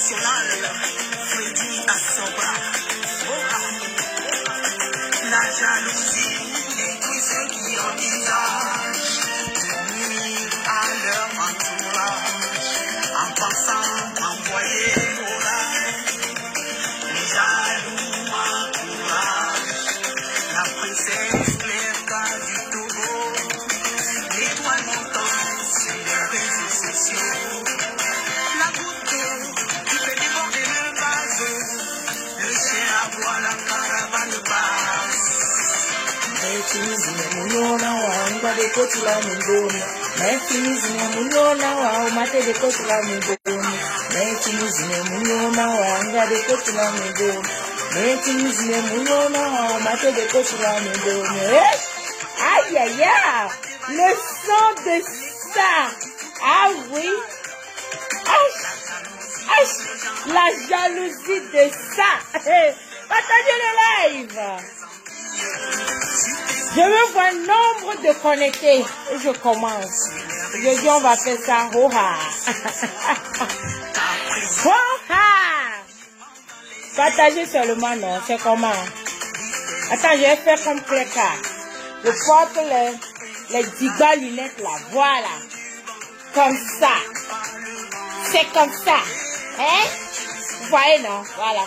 international, Freddy Assoba. La jalousie détruit ceux qui envisagent de nuire à leur entourage en pensant envoyer l'orage. Les jaloux m'encouragent. La princesse Clerca du Togo, l'étoile montante sur les réseaux sociaux. La goutte d'eau qui fait déborder le vase, le chien aboie, la caravane passe. Munyona wanga de kotula mingoni. Mechizine munyona wa mate de kotula mingoni. Mechizine munyona wanga de kotula mingoni. Mechizine munyona wa mate de kotula mingoni. Aïe aïe aïe, le son de ça. Ah oui. La jalousie de ça. Partagez le live. Je veux voir nombre de connectés. Et je commence. Je dis on va faire ça. Ho-ha. Ho-ha. Partagez seulement, non. C'est comment? Attends, je vais faire comme Clerca. Je porte les digas lunettes là. Voilà. Comme ça. C'est comme ça. Hein? Vous voyez, non? Voilà.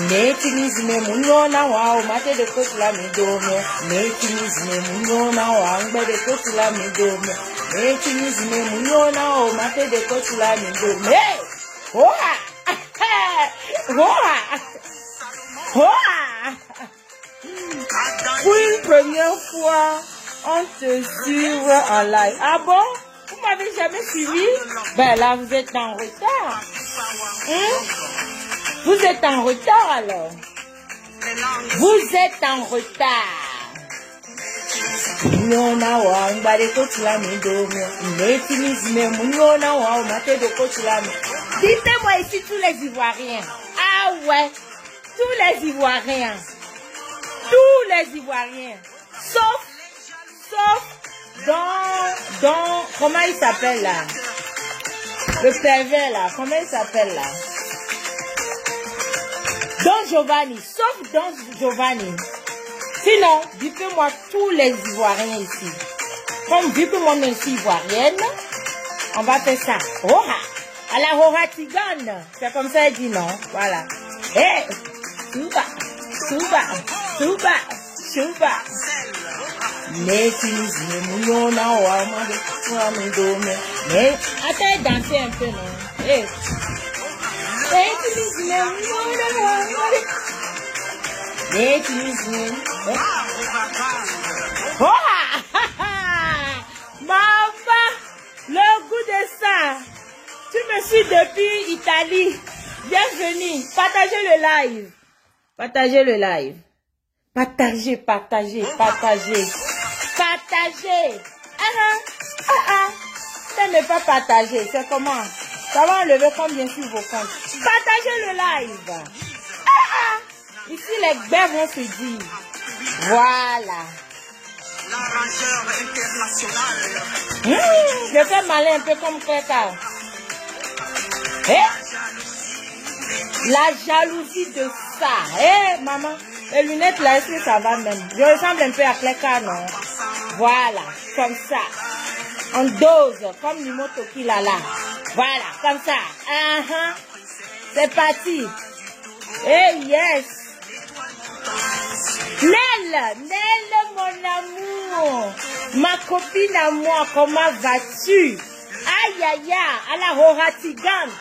Metinizime munyona wa mate de kotula midomo. Metinizime munyona wa ngbe de kotula midomo. Metinizime munyona wa mate de kotula midomo. Hey! Hoa! Hoa! Hoa! Pour une première fois, on te suit en live. Ah bon? Vous m'avez jamais suivi? Ben là, vous êtes en retard. Vous êtes en retard alors. Vous êtes en retard. Dites-moi ici tous les Ivoiriens. Ah ouais. Tous les Ivoiriens. Tous les Ivoiriens. Sauf dans comment il s'appelle là? Le pervers là. Comment il s'appelle là? Don Giovanni, sauf Don Giovanni. Sinon, dites-moi tous les Ivoiriens ici. Comme vu que moi-même suis ivoirienne, on va faire ça. Oha! À la Hora Tigane. C'est comme ça, elle dit non. Voilà. Eh! Souba! Souba! Souba! Souba! Mais attends, danser un peu, non? Eh! Maman, le goût de ça. Tu me suis depuis Italie. Bienvenue. Partagez le live. Partagez le live. Partagez, partagez, partagez. Partagez. Ça n'est pas partagé. C'est comment? Ça va enlever combien sur vos comptes? Partagez le live. Ici, les gbers vont se dire. Voilà. L'arrangeur international. Je fais malin un peu comme Clerca. La jalousie de ça. Maman, les lunettes là, est-ce que ça va même? Je ressemble un peu à Clerca, non? Voilà, comme ça. En dose, comme Nimoto Kilala. Voilà, comme ça. C'est parti. Yes. Nel, mon amour. Ma copine à moi, comment vas-tu? Aïe, aïe, aïe, à la Horatigane.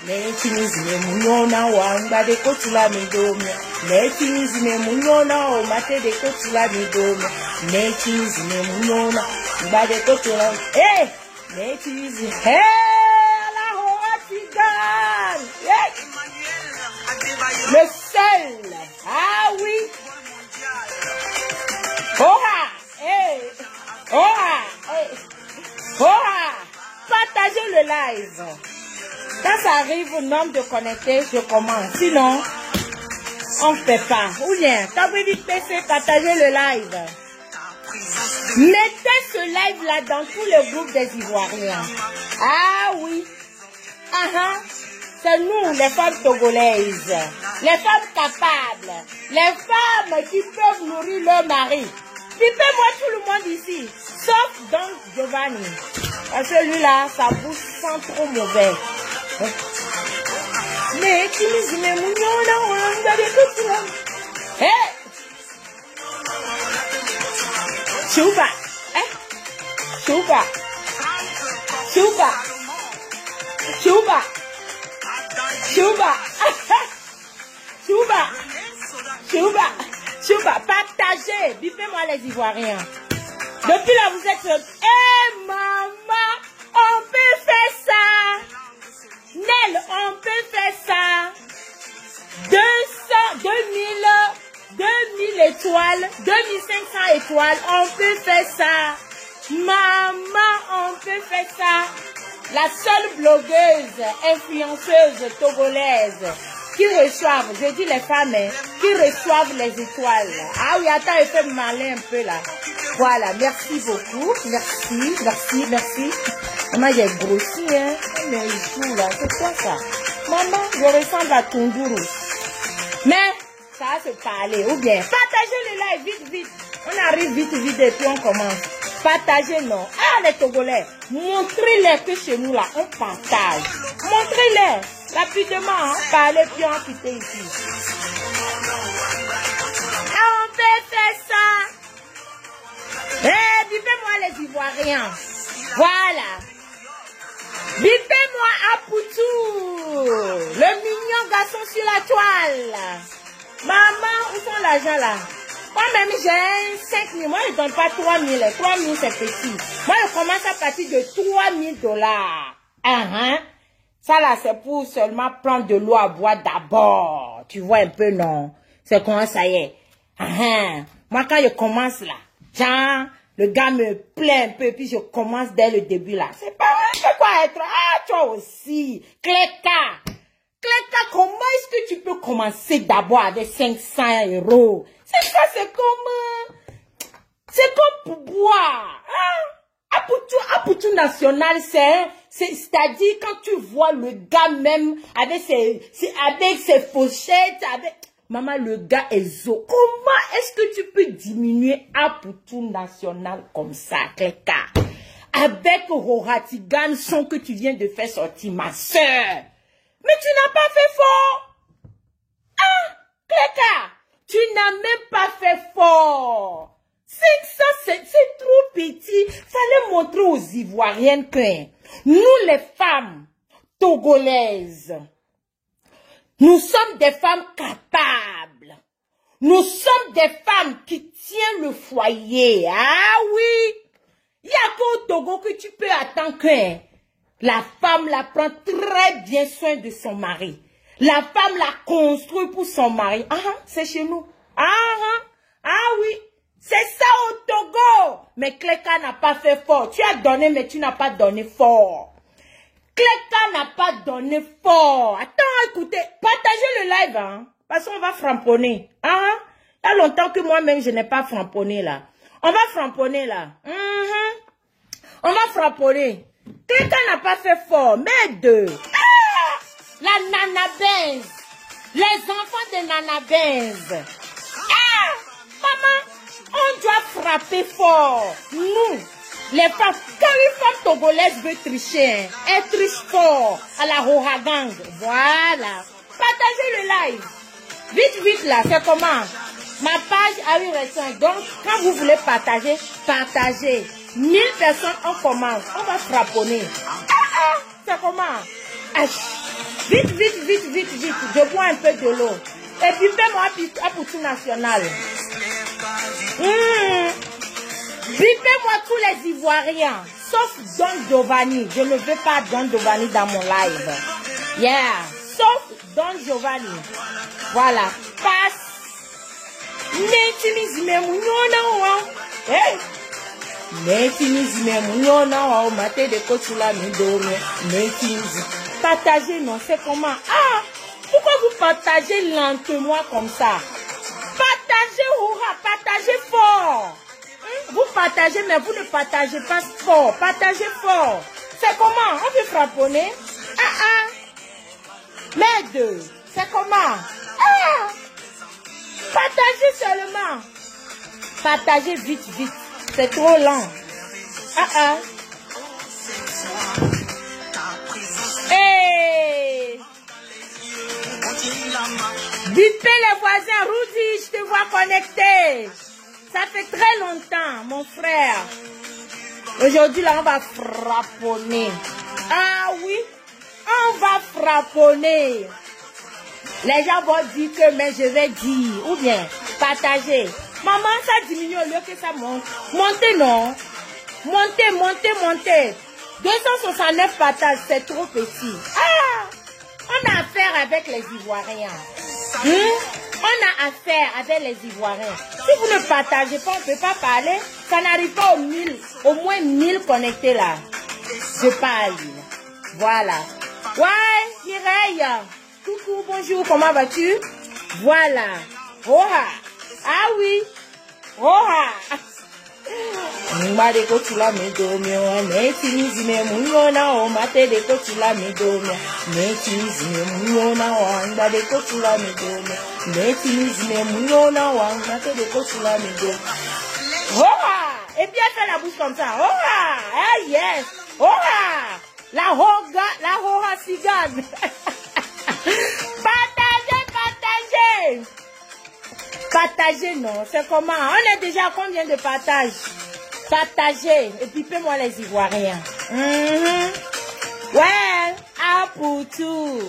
Metinizime munyona wanga de kotula midomo. Metinizime munyona o mate de kotula midomo. Metinizime munyona wanga de kotula. Metinizime. La Horatigane. Le seul. Ah oui. Oha. Oha. Oha. Partagez le live. Quand ça arrive au nombre de connectés, je commence. Sinon, on ne fait pas. Ou bien, quand vous dites PC, partagez le live. Mettez ce live là dans tous les groupes des Ivoiriens. Ah oui. C'est nous, les femmes togolaises, les femmes capables, les femmes qui peuvent nourrir leur mari. Pipez-moi tout le monde ici, sauf Don Giovanni. Parce que lui-là, sa bouche sent trop mauvais. Mais tu me dis, mais hey! Chouba! Chouba! Chouba! Chouba! Chouba! Chouba! Chouba! Chouba! Partagez! Bipez-moi les Ivoiriens. Depuis là, vous êtes... Eh, maman! On peut faire ça! Nel, on peut faire ça! 2000 étoiles, 2500 étoiles, on peut faire ça. Maman, on peut faire ça. La seule blogueuse, influenceuse togolaise qui reçoivent, je dis les femmes, qui reçoivent les étoiles. Ah oui, attends, il fait malin un peu là. Voilà, merci beaucoup. Merci. Maman, j'ai grossi, hein. Mais tout là, c'est quoi ça? Maman, je ressemble à Tonduru. Mais, ça va se parler, ou bien, partagez le live, vite. On arrive vite, et puis on commence. Partagez, non. Ah, les Togolais, montrez-les que chez nous, là, on partage. Montrez-les, rapidement, hein, parlez, puis on quitte ici. Ah, on peut faire ça. Eh, bipez-moi les Ivoiriens. Voilà. Bipez-moi Apoutou, le mignon garçon sur la toile. Maman, où sont l'argent là? Moi-même, j'ai 5 000. Moi, je ne donne pas 3 000. 3 000, c'est petit. Moi, je commence à partir de 3 000 $. Ça là, c'est pour seulement prendre de l'eau à boire d'abord. Tu vois un peu, non? C'est comment ça y est. Moi, quand je commence là, genre, le gars me plaît un peu, puis je commence dès le début là. C'est pas vrai, c'est quoi être? Ah, toi aussi. Cléka, comment est-ce que tu peux commencer d'abord avec 500 €? C'est ça, c'est comme pour boire. Hein? Apoutou national, c'est-à-dire quand tu vois le gars même avec ses fauchettes, maman, le gars est zo. Comment est-ce que tu peux diminuer Apoutou national comme ça, Cléka? Avec Roratigan, son que tu viens de faire sortir, ma soeur. Mais tu n'as pas fait fort. Ah, Cléka, tu n'as même pas fait fort. 500, c'est trop petit. Fallait montrer aux Ivoiriennes que nous, les femmes togolaises, nous sommes des femmes capables. Nous sommes des femmes qui tiennent le foyer. Ah oui. Il n'y a qu'au Togo que tu peux attendre que la femme la prend très bien soin de son mari. La femme la construit pour son mari. C'est chez nous. Ah oui. C'est ça au Togo. Mais Cléka n'a pas fait fort. Tu as donné, mais tu n'as pas donné fort. Cléka n'a pas donné fort. Attends, écoutez, partagez le live, hein. Parce qu'on va framponner. Il y a longtemps que moi-même, je n'ai pas framponné, là. On va framponner, là. On va framponner. Cléka n'a pas fait fort, mais deux. La Nana Benz. Les enfants de Nana Benz. Maman, on doit frapper fort. Nous, les femmes, quand une femme togolaise veut tricher, elle triche fort à la Roragang. Voilà. Partagez le live. Vite là, c'est comment? Ma page a eu récent. Donc, quand vous voulez partager, partagez. 1000 personnes, on commence. On va frapponner. C'est comment? Vite. Je bois un peu de l'eau. Et puis, fais-moi Apoutou national. Bipez-moi tous les Ivoiriens, sauf Don Giovanni. Je ne veux pas Don Giovanni dans mon live. Sauf Don Giovanni. Voilà. Passe. Partagez, non, c'est comment? Pourquoi vous partagez lentement comme ça? Partagez fort. Vous partagez, mais vous ne partagez pas fort. Partagez fort. C'est comment? On peut frapponner? Mais 2, c'est comment? Ah! Partagez seulement. Partagez vite, vite. C'est trop lent. Hey! Bipez les voisins. Rudy, je te vois connecté. Ça fait très longtemps, mon frère. Aujourd'hui, là, on va frapponner. Ah oui, on va frapponner. Les gens vont dire que, mais je vais dire. Ou bien, partager. Maman, ça diminue au lieu que ça monte. Montez, non. Montez, montez, montez. 269 partages, c'est trop petit. Ah! On a affaire avec les Ivoiriens. On a affaire avec les Ivoiriens. Si vous ne partagez pas, on ne peut pas parler. Ça n'arrive pas aux 1000, au moins 1000 connectés là. Je parle. Voilà. Ouais, Mireille. Coucou, bonjour, comment vas-tu? Voilà. Oha. Ah oui. Oha. Mbade ko tula me do me o ne tinizi me munyo na o mate de ko tula me do me ne tinizi me munyo na o mbade ko tula me do me ne tinizi me munyo na o mate de ko tula me do. Oh! Et bien fait la bouche comme ça. Oh! Ah yes. Oh! La hoga cigane. Partagez, partagez. Partagez, non. C'est comment? On est déjà à combien de partages? Partagez. Et puis, paie-moi les Ivoiriens. Ouais. Ah, pour tout.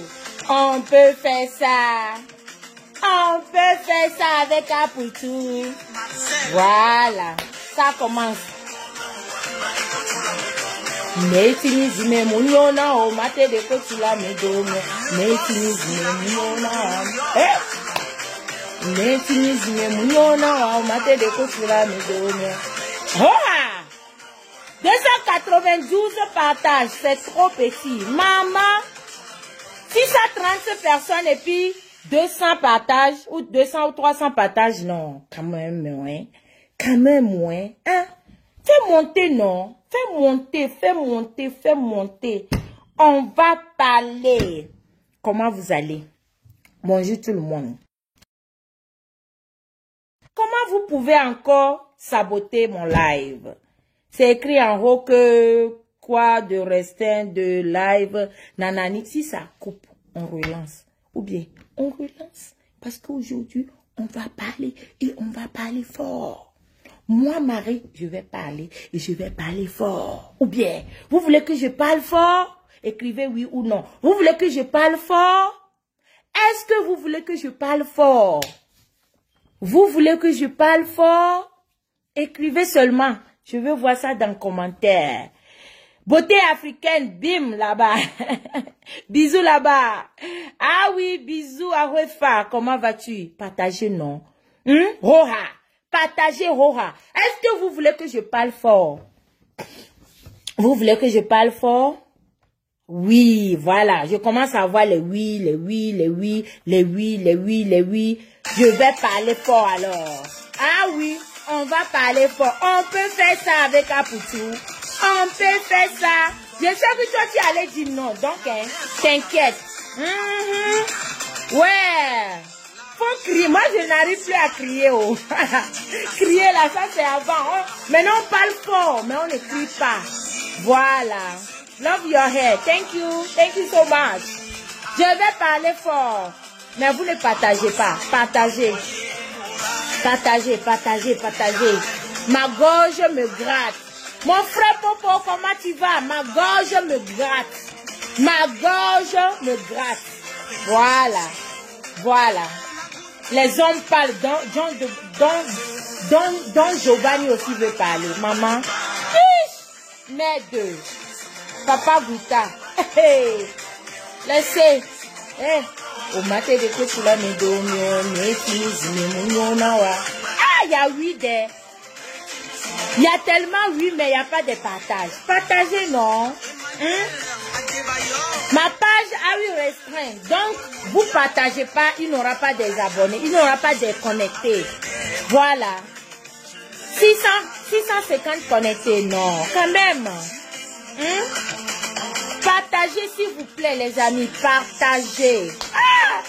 On peut faire ça. On peut faire ça avec un pour tout. Voilà. Ça commence. Netinizi me munyona o mate de kotula me do me. Netinizi me munyona. Netinizi me munyona o mate de kotula me do me. Oh! 292 partages, c'est trop petit. Maman, 630 personnes et puis 200 partages ou 200 ou 300 partages, non. Quand même moins. Quand même moins. Hein? Fais monter, non. Fais monter, fais monter, fais monter. On va parler. Comment vous allez? Bonjour tout le monde. Comment vous pouvez encore saboter mon live? C'est écrit en haut que quoi de restant de live. Nanani, si ça coupe, on relance. Ou bien, on relance. Parce qu'aujourd'hui, on va parler et on va parler fort. Moi, Marie, je vais parler et je vais parler fort. Ou bien, vous voulez que je parle fort? Écrivez oui ou non. Vous voulez que je parle fort? Est-ce que vous voulez que je parle fort? Vous voulez que je parle fort? Écrivez seulement. Je veux voir ça dans les commentaires. Beauté africaine, bim, là-bas. Bisous là-bas. Ah oui, bisous à Refa. Comment vas-tu? Partagez, non? Roha. Partagez, Roha. Est-ce que vous voulez que je parle fort? Vous voulez que je parle fort? Oui, voilà. Je commence à voir les oui, les oui, les oui, les oui, les oui, les oui. Je vais parler fort alors. Ah oui, on va parler fort. On peut faire ça avec Apoutou. On peut faire ça. Je sais que toi, tu allais dire non. Donc, hein, t'inquiète. Ouais. Faut crier. Moi, je n'arrive plus à crier. Oh. Crier là, ça c'est avant. Maintenant, on parle fort, mais on ne crie pas. Voilà. Love your hair. Thank you. Thank you so much. Je vais parler fort. Mais vous ne partagez pas. Partagez. Partagez, partagez, partagez. Ma gorge me gratte. Mon frère Popo, comment tu vas? Ma gorge me gratte. Ma gorge me gratte. Voilà. Voilà. Les hommes parlent. Dont Giovanni aussi veut parler. Maman. Mais deux. Papa Bouta. Laissez. Au matin de quoi tu l'as mis ah, il y a 8 des. Il y a tellement 8, mais il n'y a pas de partage. Partagez, non? Ma page a eu restreint. Donc, vous ne partagez pas, il n'aura pas des abonnés, il n'aura pas des connectés. Voilà. 650 connectés, non. Quand même. Partagez. partagez s'il vous plaît les amis, partagez. Ah,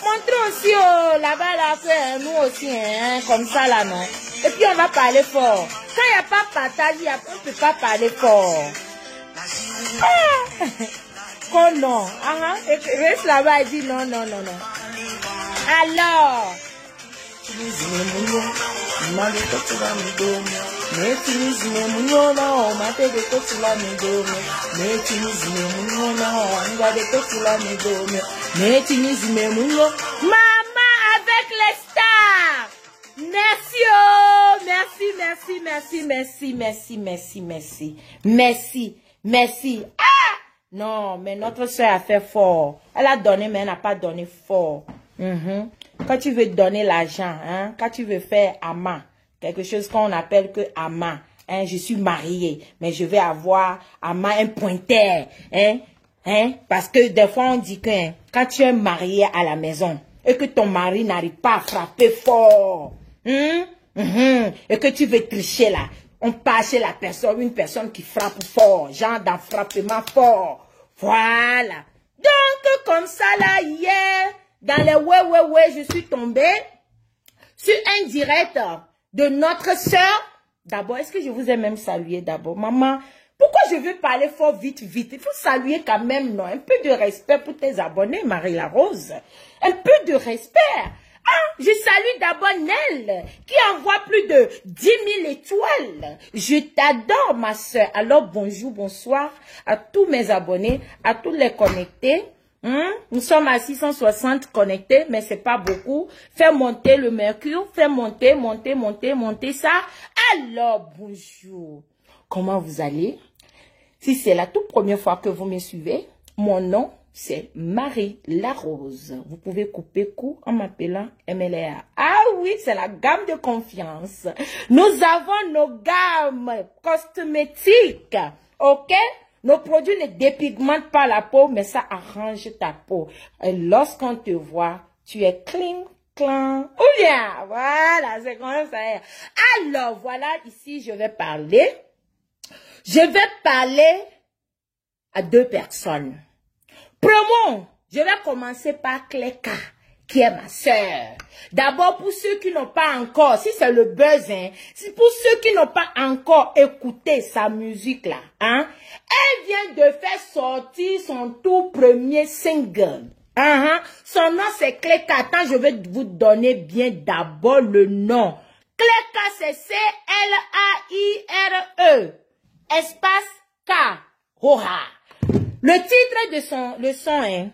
montrez aussi là-bas là que nous aussi hein, comme ça là non. Et puis on va parler fort. Quand il n'y a pas partage, on ne peut pas parler fort. Ah. Oh non, et reste là-bas et dit non, non, non, non. Alors, maman avec les stars. Merci, oh, merci, merci, merci, merci, merci, merci, merci, merci, merci. Ah! Non, mais notre soeur a fait fort. Elle a donné, mais elle n'a pas donné fort. Quand tu veux donner l'argent, hein, quand tu veux faire ama, quelque chose qu'on appelle que ama, hein, je suis mariée, mais je vais avoir ama un pointeur, hein, parce que des fois on dit que hein, quand tu es marié à la maison et que ton mari n'arrive pas à frapper fort, et que tu veux tricher là, on passe chez la personne, une personne qui frappe fort, genre d'un frappement fort. Voilà. Donc, comme ça, là, hier, dans les ouais, je suis tombée sur un direct de notre soeur. D'abord, est-ce que je vous ai même salué d'abord? Maman, pourquoi je veux parler fort vite? Il faut saluer quand même, non? Un peu de respect pour tes abonnés, Marie-La-Rose. Un peu de respect. Ah, je salue d'abord Nel, qui envoie plus de 10 000 étoiles. Je t'adore, ma soeur. Alors, bonjour, bonsoir à tous mes abonnés, à tous les connectés. Nous sommes à 660 connectés, mais c'est pas beaucoup. Fais monter le mercure, fais monter ça. Alors, bonjour. Comment vous allez? Si c'est la toute première fois que vous me suivez, mon nom, c'est Marie-La-Rose. Vous pouvez couper court en m'appelant MLA. Ah oui, c'est la gamme de confiance. Nous avons nos gammes cosmétiques, ok? Nos produits ne dépigmentent pas la peau, mais ça arrange ta peau. Et lorsqu'on te voit, tu es clean, clean. Ou bien, voilà, c'est comme ça. Alors, voilà, ici, je vais parler. Je vais parler à deux personnes. Promo, je vais commencer par Cléka, qui est ma sœur. D'abord, pour ceux qui n'ont pas encore, si c'est le buzz, hein, c'est pour ceux qui n'ont pas encore écouté sa musique là, hein, elle vient de faire sortir son tout premier single. Son nom c'est Cléka. Attends, je vais vous donner bien d'abord le nom. Cléka, c'est C-L-A-I-R-E, espace K, Hoha. Le titre de le son,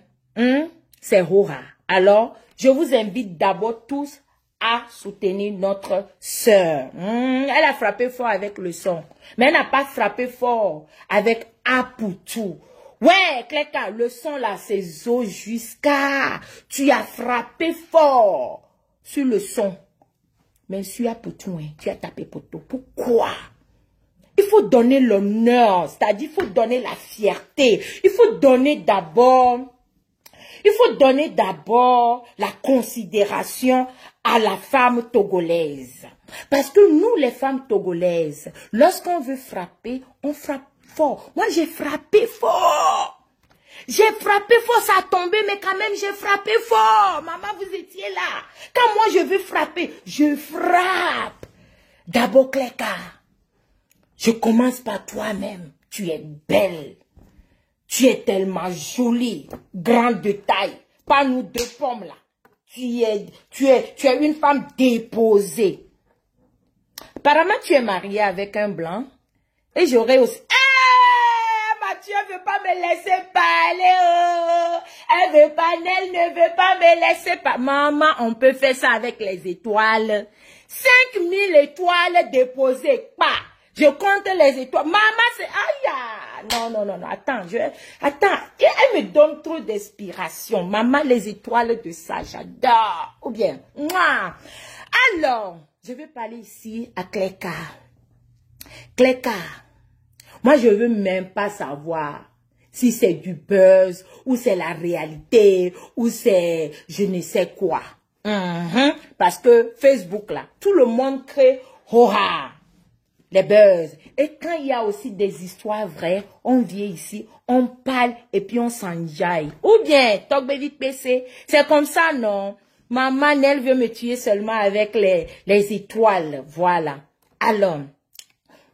c'est Hoha. Alors, je vous invite d'abord tous à soutenir notre sœur. Elle a frappé fort avec le son, mais elle n'a pas frappé fort avec Apoutou. Ouais, Cléka, le son là, c'est Zo jusqu'à. Tu as frappé fort sur le son. Mais sur Apoutou, tu as tapé poteau. Pourquoi? Il faut donner l'honneur, c'est-à-dire il faut donner la fierté. Il faut donner d'abord la considération à la femme togolaise. Parce que nous, les femmes togolaises, lorsqu'on veut frapper, on frappe fort. Moi, j'ai frappé fort. J'ai frappé fort, ça a tombé, mais quand même, j'ai frappé fort. Maman, vous étiez là. Quand moi, je veux frapper, je frappe. D'abord, Cléka. Je commence par toi-même. Tu es belle. Tu es tellement jolie, grande de taille. Pas nous deux pommes là. Tu es une femme déposée. Apparemment, tu es mariée avec un blanc. Et j'aurais aussi... Mathieu ne veut pas me laisser parler. Oh. Elle ne veut pas me laisser parler. Maman, on peut faire ça avec les étoiles. 5000 étoiles déposées. Pas. Je compte les étoiles. Maman, c'est... Aïe! Non. Attends, elle me donne trop d'inspiration. Maman, les étoiles de ça, j'adore. Ou bien, moi. Alors, je vais parler ici à Cléka. Cléka, moi, je veux même pas savoir si c'est du buzz, ou c'est la réalité, ou c'est je ne sais quoi. Parce que Facebook, là, tout le monde crée Hoha. les buzz. Et quand il y a aussi des histoires vraies, on vient ici, on parle et puis on s'enjaille. Ou bien, Talk Baby PC, c'est comme ça, non? Maman, elle veut me tuer seulement avec les étoiles. Voilà. Alors,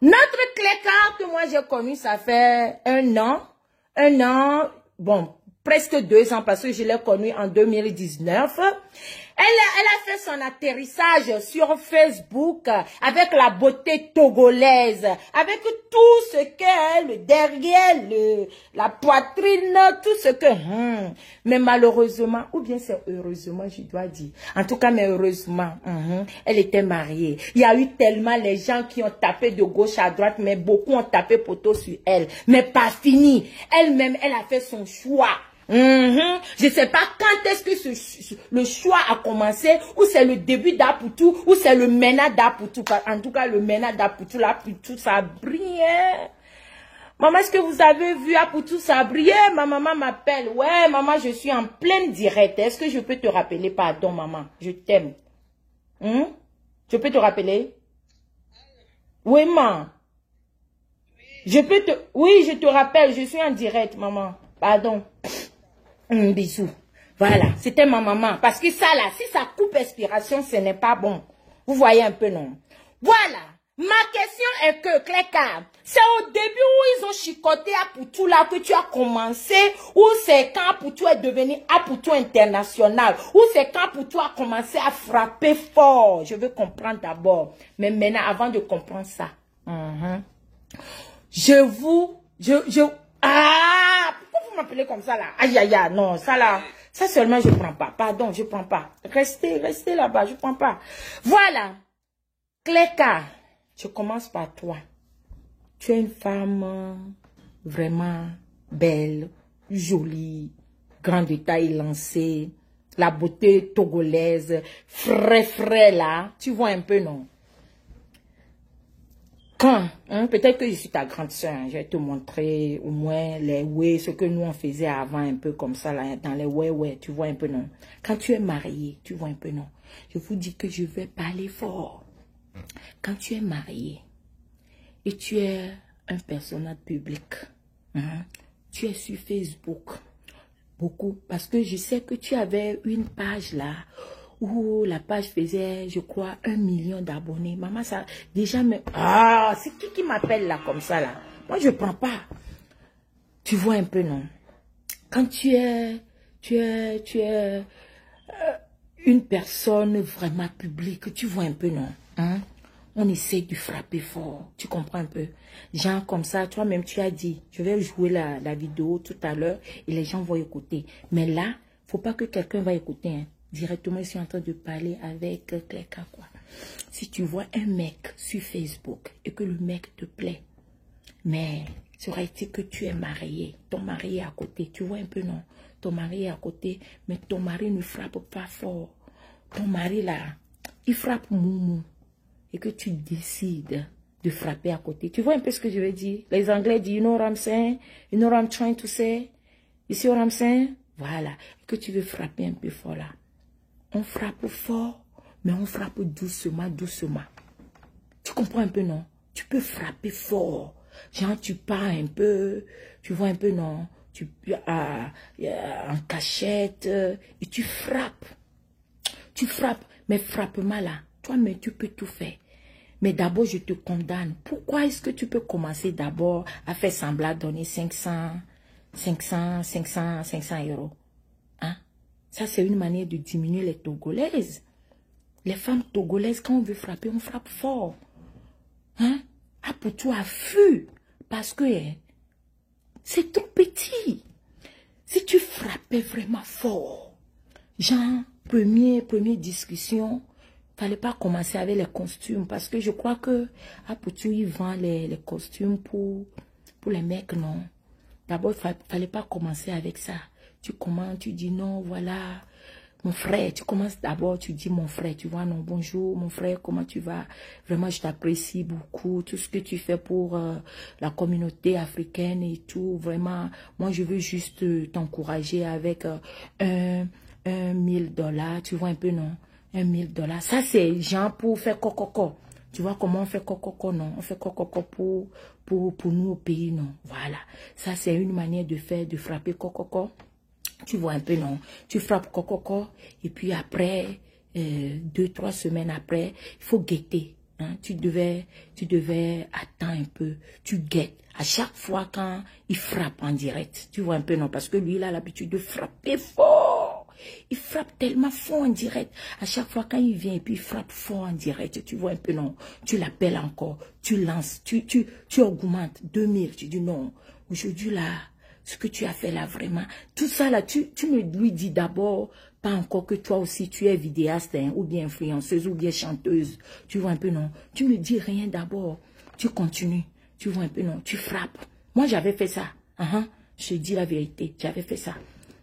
notre clécard que moi j'ai connu, ça fait un an, bon, presque 2 ans parce que je l'ai connu en 2019. Elle a fait son atterrissage sur Facebook avec la beauté togolaise, avec tout ce qu'elle, le derrière, la poitrine, tout ce que... Mais malheureusement, ou bien c'est heureusement, je dois dire. En tout cas, mais heureusement, elle était mariée. Il y a eu tellement les gens qui ont tapé de gauche à droite, mais beaucoup ont tapé poteau sur elle. Mais pas fini. Elle-même, elle a fait son choix. Je ne sais pas quand est-ce que le choix a commencé, ou c'est le début d'Apoutou, ou c'est le MENA d'Apoutou. En tout cas, le MENA d'Apoutou, l'Apoutou, ça brille. Maman, est-ce que vous avez vu Apoutou, ça brille? Ma maman m'appelle. Ouais, maman, je suis en pleine direct. Est-ce que je peux te rappeler? Pardon, maman, je t'aime. Je peux te rappeler? Oui, maman. Oui, je te rappelle, je suis en direct, maman. Pardon. Bisous. Voilà, c'était ma maman. Parce que ça là, si ça coupe expiration, ce n'est pas bon. Vous voyez un peu, non? Voilà. Ma question est que, Cléka, c'est au début où ils ont chicoté Apoutou là que tu as commencé, ou c'est quand Apoutou est devenu Apoutou international, ou c'est quand Apoutou a commencé à frapper fort. Je veux comprendre d'abord. Mais maintenant, avant de comprendre ça, pourquoi vous m'appelez comme ça là? Aïe, aïe, aïe, non, ça là, ça seulement je prends pas. Pardon, je prends pas. Restez là-bas, je prends pas. Voilà. Cléka, je commence par toi. Tu es une femme vraiment belle, jolie, grande de taille lancée, la beauté togolaise, frais là. Tu vois un peu, non? Quand, peut-être que je suis ta grande soeur, je vais te montrer au moins les ouais, ce que nous on faisait avant un peu comme ça, là, dans les ouais, tu vois un peu, non? Quand tu es marié, tu vois un peu, non? Je vous dis que je vais parler fort. Quand tu es marié et tu es un personnage public, tu es sur Facebook, beaucoup, parce que je sais que tu avais une page là, où la page faisait, je crois, 1 million d'abonnés. Maman, ça, déjà, mais... Ah, c'est qui m'appelle là, comme ça, là? Moi, je prends pas. Tu vois un peu, non? Quand tu es une personne vraiment publique, tu vois un peu, non? On essaie de frapper fort. Tu comprends un peu? Genre comme ça, toi-même, tu as dit, je vais jouer la vidéo tout à l'heure et les gens vont écouter. Mais là, faut pas que quelqu'un va écouter, hein. Directement, je suis en train de parler avec Cléka, quoi. Si tu vois un mec sur Facebook et que le mec te plaît, mais ça aurait été que tu es marié, ton mari est à côté, tu vois un peu, non? Ton mari est à côté, mais ton mari ne frappe pas fort. Ton mari, là, il frappe moumou et que tu décides de frapper à côté. Tu vois un peu ce que je veux dire? Les Anglais disent, you know what I'm saying? You know what I'm trying to say? You see what I'm saying? Voilà. Que tu veux frapper un peu fort, là. On frappe fort, mais on frappe doucement, doucement. Tu comprends un peu, non? Tu peux frapper fort. Genre, tu pars un peu, tu vois un peu, non? En cachette, et tu frappes. Tu frappes, mais frappe-moi là. Toi, mais tu peux tout faire. Mais d'abord, je te condamne. Pourquoi est-ce que tu peux commencer d'abord à faire semblant de donner 500 euros? Ça, c'est une manière de diminuer les Togolaises. Les femmes togolaises, quand on veut frapper, on frappe fort. Apoutou a fui. Parce que c'est tout petit. Si tu frappais vraiment fort, genre, première discussion, fallait pas commencer avec les costumes. Parce que je crois que Apoutou, il vend les costumes pour les mecs, non. D'abord, il fallait pas commencer avec ça. Tu commences, tu dis non, voilà, mon frère. Tu commences d'abord, tu dis mon frère, tu vois, non, bonjour, mon frère, comment tu vas? Vraiment, je t'apprécie beaucoup, tout ce que tu fais pour la communauté africaine et tout. Vraiment, moi, je veux juste t'encourager avec $1 000, tu vois un peu, non? $1 000. Ça, c'est genre pour faire coco. Tu vois comment on fait coco, non? On fait coco pour nous au pays, non? Voilà. Ça, c'est une manière de faire, de frapper coco. Tu vois un peu, non? Tu frappes coco et puis après, 2-3 semaines après, il faut guetter. Hein? Tu devais attendre un peu. Tu guettes. À chaque fois quand il frappe en direct. Tu vois un peu, non? Parce que lui, il a l'habitude de frapper fort. Il frappe tellement fort en direct. À chaque fois quand il vient et puis il frappe fort en direct. Tu vois un peu, non? Tu l'appelles encore. Tu lances. Tu augmentes 2000. Tu dis non. Aujourd'hui, là, ce que tu as fait là, vraiment. Tout ça, là, tu me lui dis d'abord, pas encore que toi aussi, tu es vidéaste, hein, ou bien influenceuse, ou bien chanteuse. Tu vois un peu, non? Tu me dis rien d'abord. Tu continues. Tu vois un peu, non? Tu frappes. Moi, j'avais fait ça. Je te dis la vérité. J'avais fait ça.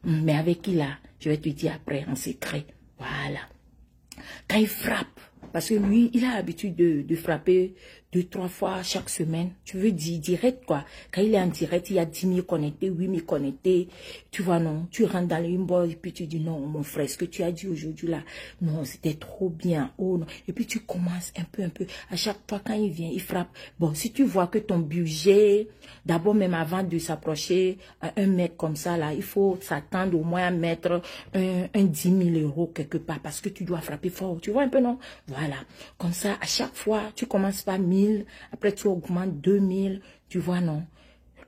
Mais avec qui là? Je vais te dire après, en secret. Voilà. Quand il frappe, parce que lui, il a l'habitude de frapper 2-3 fois chaque semaine. Tu veux dire direct, quoi. Quand il est en direct, il y a 10 000 connectés, 8 000 connectés. Tu vois, non. Tu rentres dans l'inbox et puis tu dis, non, mon frère, ce que tu as dit aujourd'hui là, non, c'était trop bien. Oh, non. Et puis tu commences un peu. À chaque fois, quand il vient, il frappe. Bon, si tu vois que ton budget, d'abord, même avant de s'approcher à un mec comme ça, là, il faut s'attendre au moins à mettre un 10 000 euros quelque part parce que tu dois frapper fort. Tu vois un peu, non? Voilà. Comme ça, à chaque fois, tu commences par 1000, après tu augmentes 2000, tu vois, non?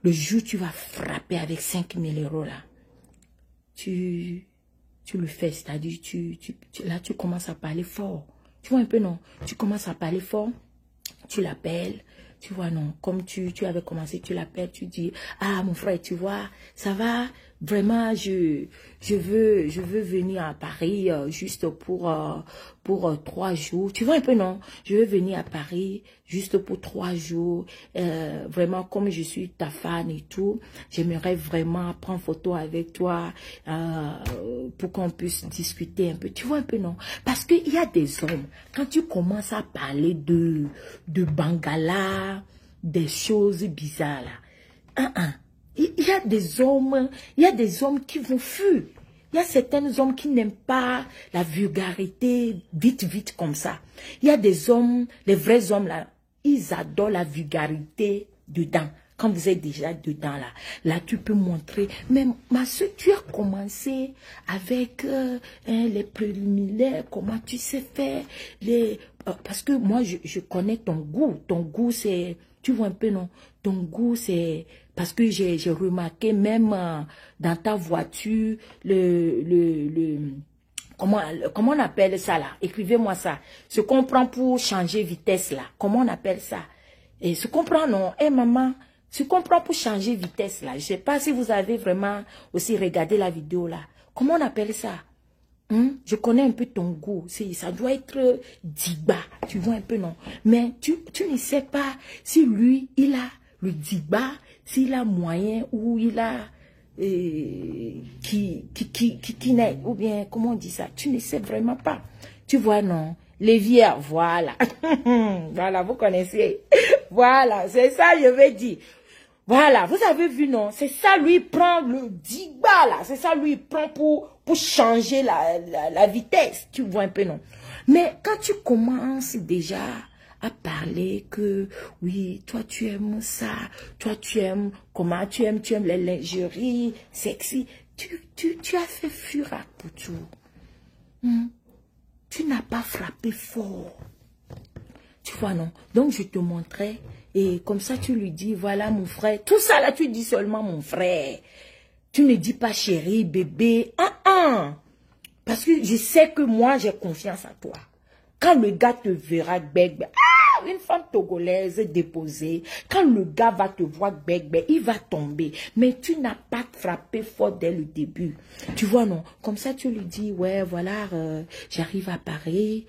Le jour, tu vas frapper avec 5 000 euros, là. Tu le fais, c'est-à-dire, là, tu commences à parler fort. Tu vois un peu, non? Tu commences à parler fort, tu l'appelles. Tu vois, non, comme tu avais commencé, tu l'appelles, tu dis, ah, mon frère, tu vois, ça va, vraiment, je veux venir à Paris juste pour 3 jours. Tu vois un peu, non? Je veux venir à Paris juste pour 3 jours. Vraiment, comme je suis ta fan et tout, j'aimerais vraiment prendre photo avec toi pour qu'on puisse discuter un peu. Tu vois un peu, non? Parce qu'il y a des hommes, quand tu commences à parler de Bangala, des choses bizarres là. Il y a des hommes qui vont fuir. Il y a certains hommes qui n'aiment pas la vulgarité vite comme ça. Il y a des hommes, les vrais hommes là, ils adorent la vulgarité dedans. Quand vous êtes déjà dedans là tu peux montrer. Même ma soeur, tu as commencé avec les préliminaires, comment tu sais faire parce que moi je connais ton goût. Ton goût c'est, tu vois un peu, non? Ton goût c'est, parce que j'ai remarqué même dans ta voiture comment on appelle ça là? Écrivez-moi ça. Ce qu'on prend pour changer vitesse là. Comment on appelle ça? Et ce qu'on prend, non? Maman, ce qu'on prend pour changer vitesse là. Je sais pas si vous avez vraiment aussi regardé la vidéo là. Comment on appelle ça? Je connais un peu ton goût. Ça doit être Diba. Tu vois un peu, non? Mais tu ne sais pas si lui, il a le Diba, s'il a moyen ou il a qui n'est, ou bien, comment on dit ça? Tu ne sais vraiment pas. Tu vois, non? Lévière, voilà. Voilà, vous connaissez. Voilà, c'est ça, je vais dire. Voilà, vous avez vu, non? C'est ça, lui, prend le Diba, là. C'est ça, lui, prend pour changer la vitesse. Tu vois un peu, non? Mais quand tu commences déjà à parler que, oui, toi, tu aimes ça, toi, tu aimes, comment tu aimes les lingeries sexy, tu as fait fuir à tout. Tu n'as pas frappé fort. Tu vois, non? Donc, je te montrais. Et comme ça, tu lui dis, voilà, mon frère. Tout ça, là, tu dis seulement mon frère. Tu ne dis pas chérie, bébé. Parce que je sais que moi, j'ai confiance en toi. Quand le gars te verra, une femme togolaise déposée, quand le gars va te voir, il va tomber. Mais tu n'as pas frappé fort dès le début. Tu vois, non? Comme ça, tu lui dis, ouais, voilà, j'arrive à Paris.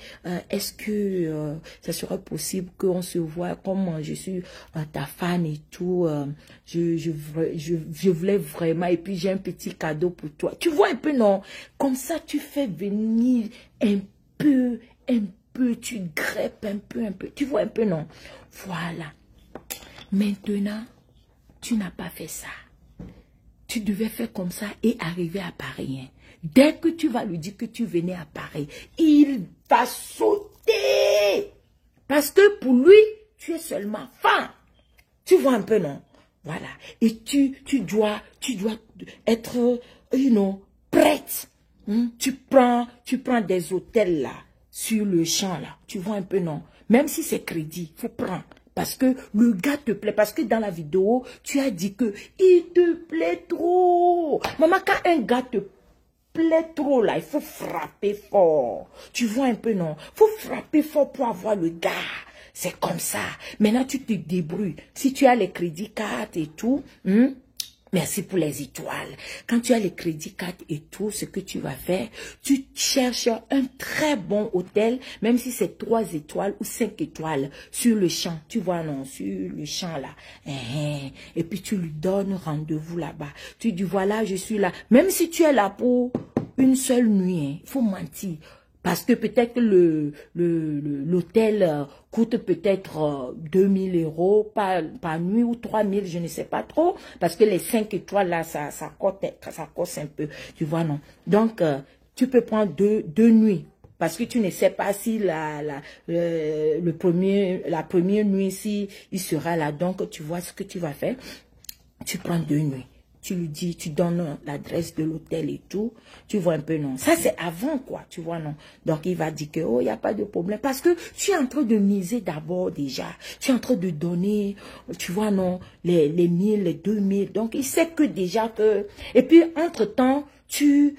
Est-ce que ça serait possible qu'on se voit comme je suis ta fan et tout. Je voulais vraiment, et puis j'ai un petit cadeau pour toi. Tu vois un peu, non? Comme ça, tu fais venir un peu, tu greffes un peu. Tu vois un peu, non? Voilà. Maintenant, tu n'as pas fait ça. Tu devais faire comme ça et arriver à Paris. Dès que tu vas lui dire que tu venais à Paris, il va sauter. Parce que pour lui, tu es seulement femme. Tu vois un peu, non? Voilà. Et tu dois être, prête. Tu prends des hôtels là, sur le champ là. Tu vois un peu, non? Même si c'est crédit, faut prendre. Parce que le gars te plaît. Parce que dans la vidéo, tu as dit que il te plaît trop. Maman, quand un gars te plaît trop là, il faut frapper fort. Tu vois un peu, non? Faut frapper fort pour avoir le gars. C'est comme ça. Maintenant, tu te débrouilles. Si tu as les crédits cartes et tout, merci pour les étoiles. Quand tu as les crédits cartes et tout, ce que tu vas faire, tu cherches un très bon hôtel, même si c'est 3 étoiles ou 5 étoiles, sur le champ. Tu vois, non, sur le champ là. Et puis tu lui donnes rendez-vous là-bas. Tu dis, voilà, je suis là. Même si tu es là pour une seule nuit, il faut mentir. Parce que peut-être l'hôtel coûte peut-être 2000 € par nuit ou 3000, je ne sais pas trop. Parce que les 5 étoiles là, ça coûte un peu. Tu vois, non? Donc, tu peux prendre deux nuits. Parce que tu ne sais pas si la première nuit, si il sera là. Donc, tu vois ce que tu vas faire. Tu prends 2 nuits. Tu lui dis, tu donnes l'adresse de l'hôtel et tout. Tu vois un peu, non. Ça, c'est avant, quoi. Tu vois, non. Donc, il va dire que, oh, il n'y a pas de problème. Parce que tu es en train de miser d'abord, déjà. Tu es en train de donner, tu vois, non, les 1000, les 2000. Donc, il sait que déjà que... Et puis, entre-temps, tu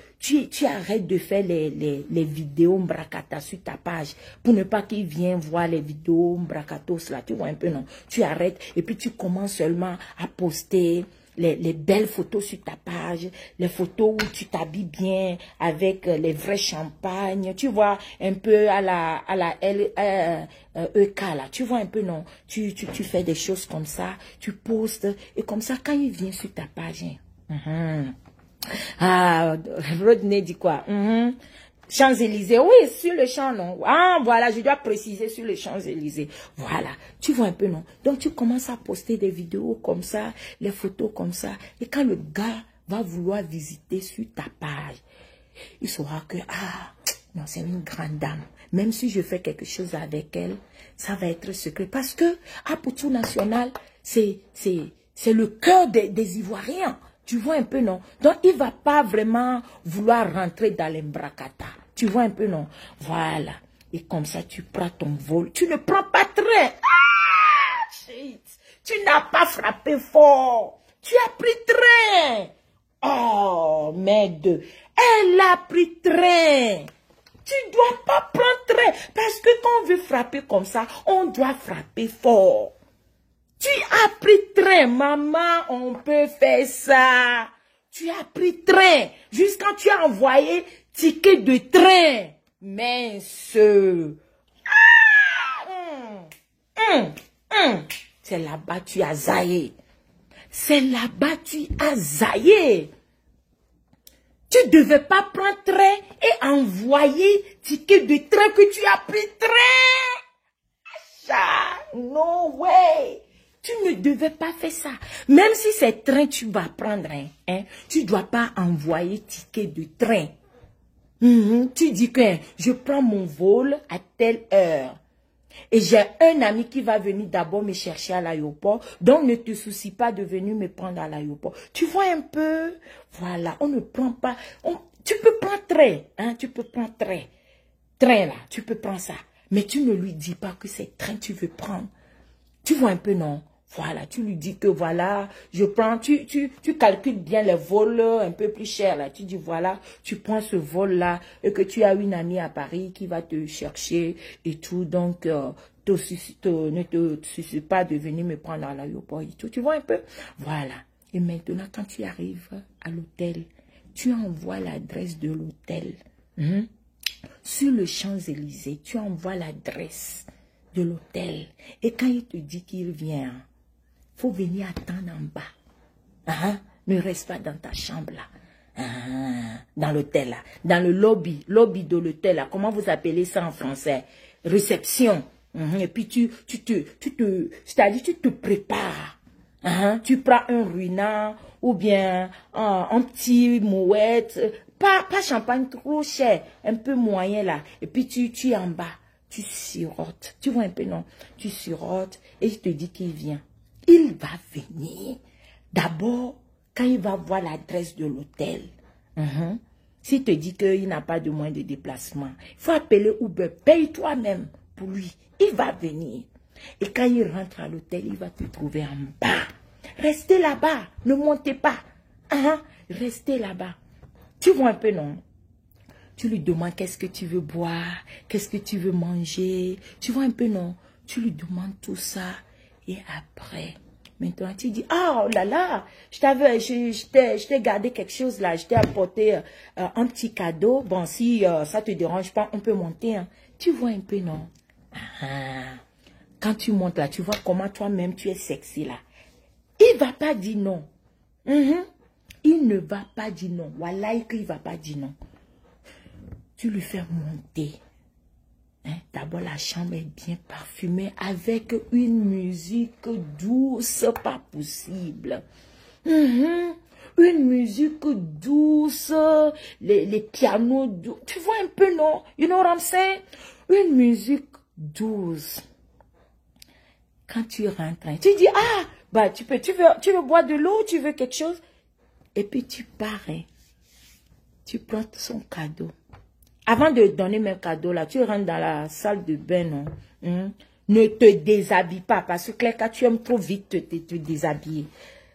arrêtes de faire les vidéos Mbrakata sur ta page pour ne pas qu'il vienne voir les vidéos Mbrakatos là, tu vois un peu, non? Tu arrêtes et puis tu commences seulement à poster les belles photos sur ta page, les photos où tu t'habilles bien avec les vrais champagnes, tu vois, un peu à la EK là, tu vois un peu, non? Tu fais des choses comme ça, tu postes et comme ça, quand il vient sur ta page, ah, Rodney dit quoi? Champs-Élysées, oui, sur le champ, non. Ah, voilà, je dois préciser sur les Champs-Élysées. Voilà, tu vois un peu, non. Donc, tu commences à poster des vidéos comme ça, les photos comme ça. Et quand le gars va vouloir visiter sur ta page, il saura que, ah, non, c'est une grande dame. Même si je fais quelque chose avec elle, ça va être secret. Parce que, à Poutou National, c'est le cœur des Ivoiriens. Tu vois un peu, non? Donc, il ne va pas vraiment vouloir rentrer dans les Mbrakata. Tu vois un peu, non? Voilà. Et comme ça, tu prends ton vol. Tu ne prends pas train. Ah, shit. Tu n'as pas frappé fort. Tu as pris train. Oh, merde. Elle a pris train. Tu ne dois pas prendre train. Parce que quand on veut frapper comme ça, on doit frapper fort. Tu as pris train, maman, on peut faire ça. Tu as pris train. Juste quand tu as envoyé ticket de train. Mince. C'est là-bas tu as zaillé. C'est là-bas tu as zaillé. Tu ne devais pas prendre train et envoyer ticket de train que tu as pris train. No way. Tu ne devais pas faire ça. Même si c'est train, tu vas prendre, tu ne dois pas envoyer ticket de train. Tu dis que je prends mon vol à telle heure. Et j'ai un ami qui va venir d'abord me chercher à l'aéroport. Donc, ne te soucie pas de venir me prendre à l'aéroport. Tu vois un peu? Voilà, on ne prend pas... tu peux prendre train, tu peux prendre train. Train là, tu peux prendre ça. Mais tu ne lui dis pas que c'est train que tu veux prendre. Tu vois un peu, non? Voilà, tu lui dis que voilà, je prends, tu calcules bien les vols un peu plus chers là. Tu dis voilà, tu prends ce vol là et que tu as une amie à Paris qui va te chercher et tout. Donc, ne te soucie pas de venir me prendre à l'aéroport et tout. Tu vois un peu? Voilà. Et maintenant, quand tu arrives à l'hôtel, tu envoies l'adresse de l'hôtel. Sur le Champs-Élysées, tu envoies l'adresse de l'hôtel. Et quand il te dit qu'il vient, faut venir attendre en bas. Ne reste pas dans ta chambre là. Dans l'hôtel là. Dans le lobby de l'hôtel là. Comment vous appelez ça en français? Réception. Et puis c'est-à-dire tu te prépares. Tu prends un ruinant ou bien un petit mouette. Pas champagne trop cher. Un peu moyen là. Et puis tu es en bas. tu sirotes. Tu vois un peu, non? Tu sirotes et il te dit qu'il vient. Il va venir. D'abord, quand il va voir l'adresse de l'hôtel, s'il te dit qu'il n'a pas de moyen de déplacement, il faut appeler Uber, paye toi-même pour lui. Il va venir. Et quand il rentre à l'hôtel, il va te trouver en bas. Restez là-bas, ne montez pas. Restez là-bas. Tu vois un peu, non? Tu lui demandes qu'est-ce que tu veux boire, qu'est-ce que tu veux manger. Tu vois un peu, non? Tu lui demandes tout ça. Et après, maintenant, tu dis, ah, oh là là, je t'ai gardé quelque chose là, je t'ai apporté un petit cadeau. Bon, si ça te dérange pas, on peut monter. Hein. Tu vois un peu, non? Quand tu montes là, tu vois comment toi-même tu es sexy là. Il ne va pas dire non. Il ne va pas dire non. Wallahi qu'il ne va pas dire non. Tu lui fais monter. D'abord, la chambre est bien parfumée avec une musique douce, pas possible. Une musique douce, les pianos doux. Tu vois un peu, non? You know what I'm saying? Une musique douce. Quand tu rentres, tu dis, ah, bah, tu veux boire de l'eau, tu veux quelque chose? Et puis tu pars, tu prends son cadeau. Avant de donner mes cadeaux, là, tu rentres dans la salle de bain, non? Ne te déshabille pas, parce que quand tu aimes trop vite te déshabiller.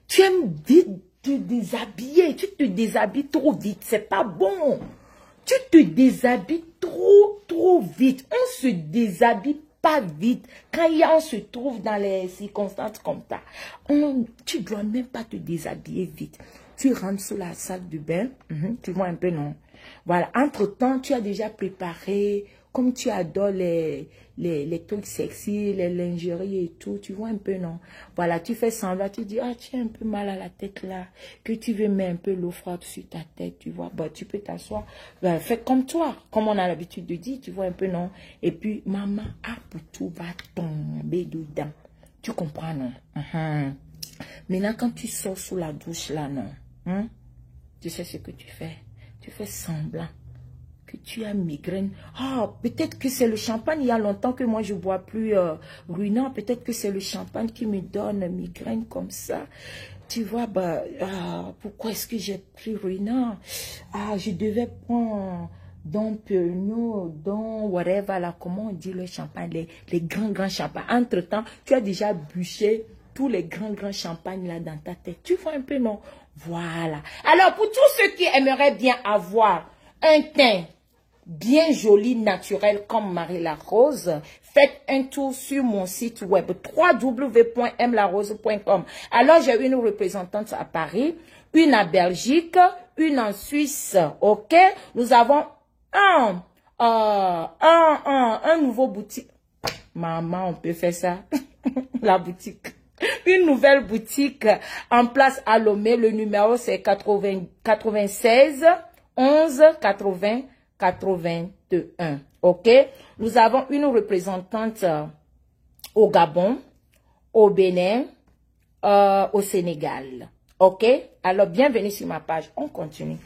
Tu aimes vite te déshabiller, tu te déshabilles trop vite, c'est pas bon. Tu te déshabilles trop vite. On se déshabille pas vite. Quand on se trouve dans les circonstances comme ça, tu dois même pas te déshabiller vite. Tu rentres sous la salle de bain, tu vois un peu, non? Voilà, entre-temps, tu as déjà préparé, comme tu adores les trucs sexy, les lingeries et tout, tu vois un peu, non? Voilà, tu fais semblant, tu dis, ah, tu as un peu mal à la tête là, que tu veux mettre un peu l'eau froide sur ta tête, tu vois, bah, tu peux t'asseoir, bah, fais comme toi, comme on a l'habitude de dire, tu vois un peu, non? Et puis, maman, tout va tomber dedans. Tu comprends, non? Maintenant, quand tu sors sous la douche là, non? Tu sais ce que tu fais? Tu fais semblant que tu as migraine. Ah, peut-être que c'est le champagne. Il y a longtemps que moi, je ne bois plus ruinant. Peut-être que c'est le champagne qui me donne migraine comme ça. Tu vois, bah, pourquoi est-ce que j'ai pris ruinant? Ah, je devais prendre Dom Pérignon, Dom whatever, là, comment on dit le champagne, les grands champagnes. Entre-temps, tu as déjà bûché tous les grands champagnes là dans ta tête. Tu vois un peu, non? Voilà. Alors, pour tous ceux qui aimeraient bien avoir un teint bien joli, naturel, comme Marie-La Rose, faites un tour sur mon site web www.mlarose.com. Alors, j'ai une représentante à Paris, une à Belgique, une en Suisse, ok? Nous avons un nouveau boutique. Maman, on peut faire ça. La boutique. Une nouvelle boutique en place à Lomé. Le numéro c'est 96 11 80 81. Ok. Nous avons une représentante au Gabon, au Bénin, au Sénégal. Ok. Alors bienvenue sur ma page. On continue.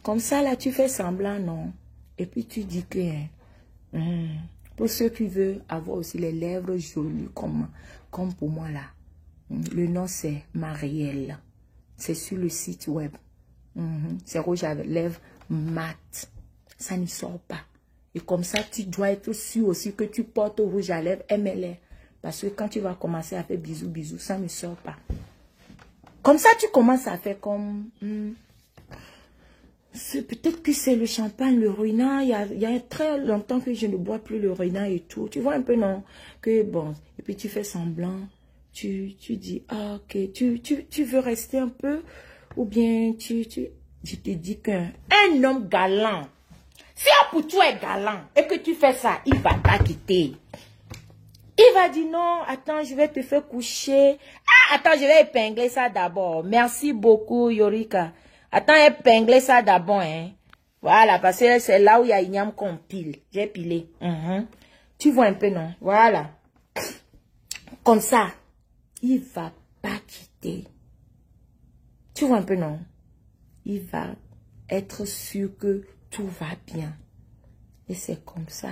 Comme ça là tu fais semblant, non? Et puis tu dis que pour ceux qui veulent avoir aussi les lèvres jolies comme pour moi là. Le nom c'est Marielle. C'est sur le site web. C'est rouge à lèvres mat. Ça n'y sort pas. Et comme ça, tu dois être sûr aussi que tu portes rouge à lèvres MLR. Parce que quand tu vas commencer à faire bisous, ça ne sort pas. Comme ça, tu commences à faire comme... Peut-être que c'est le champagne, le ruinant. Il y a très longtemps que je ne bois plus le ruinant et tout. Tu vois un peu, non? Que bon. Et puis tu fais semblant. Tu dis, ah, ok, tu veux rester un peu, ou bien je te dis qu'un homme galant, si pour toi est galant, et que tu fais ça, il va pas quitter. Il va dire, non, attends, je vais te faire coucher. Ah, attends, je vais épingler ça d'abord. Merci beaucoup, Yorika. Attends, épingler ça d'abord, hein. Voilà, parce que c'est là où il y a Ignam qu'on pile. J'ai pilé. Tu vois un peu, non? Voilà. Comme ça. Il va pas quitter. Tu vois un peu, non? Il va être sûr que tout va bien. Et c'est comme ça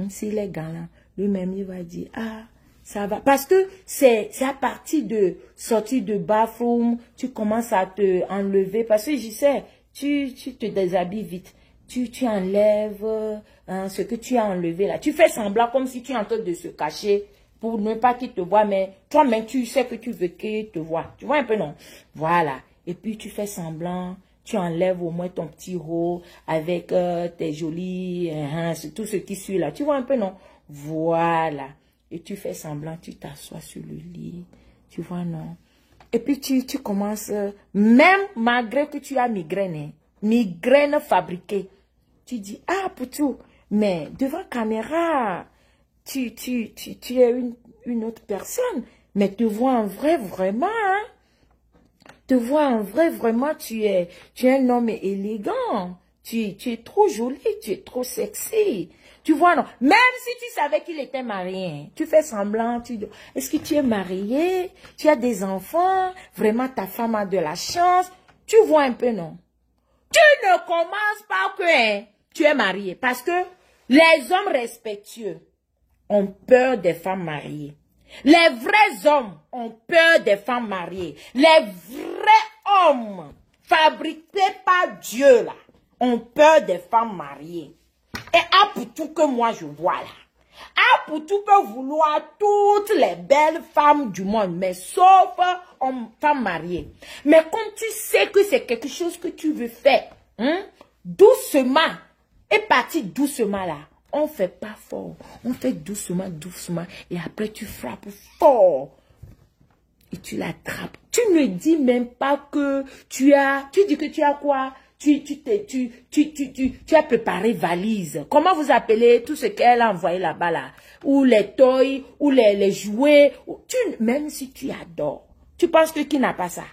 S'il est galant, lui-même, il va dire, ah, ça va. Parce que c'est à partir de sortir de bathroom, tu commences à te enlever. Parce que je sais, tu te déshabilles vite. Tu enlèves ce que tu as enlevé là. Tu fais semblant comme si tu es en train de se cacher pour ne pas qu'il te voie. Mais toi-même, tu sais que tu veux qu'il te voie. Tu vois un peu, non? Voilà. Et puis, tu fais semblant. Tu enlèves au moins ton petit haut avec tes jolis, tout ce qui suit là. Tu vois un peu, non? Voilà. Et tu fais semblant, tu t'assois sur le lit. Tu vois, non? Et puis, tu commences, même malgré que tu as migraine, hein, migraine fabriquée, tu dis, ah, Poutou, mais devant caméra, tu es une autre personne. Mais te vois en vrai, vraiment, hein? Te vois en vrai, vraiment, tu es un homme élégant. Tu es trop joli, tu es trop sexy. Tu vois, non? Même si tu savais qu'il était marié, hein, tu fais semblant, tu dis, est-ce que tu es marié? Tu as des enfants? Vraiment, ta femme a de la chance? Tu vois un peu, non? Tu ne commences pas que hein, tu es marié. Parce que les hommes respectueux ont peur des femmes mariées. Les vrais hommes ont peur des femmes mariées. Les vrais hommes fabriqués par Dieu là ont peur des femmes mariées. Et à pour tout que moi je vois là. À pour tout que vouloir toutes les belles femmes du monde, mais sauf femmes mariées. Mais comme tu sais que c'est quelque chose que tu veux faire, hein, doucement, et partir doucement là. On ne fait pas fort. On fait doucement, doucement. Et après, tu frappes fort. Et tu l'attrapes. Tu ne dis même pas que tu as... Tu dis que tu as quoi? Tu as préparé valise. Comment vous appelez tout ce qu'elle a envoyé là-bas là? Ou les toys, ou les jouets. Même si tu adores. Tu penses que qui n'a pas ça?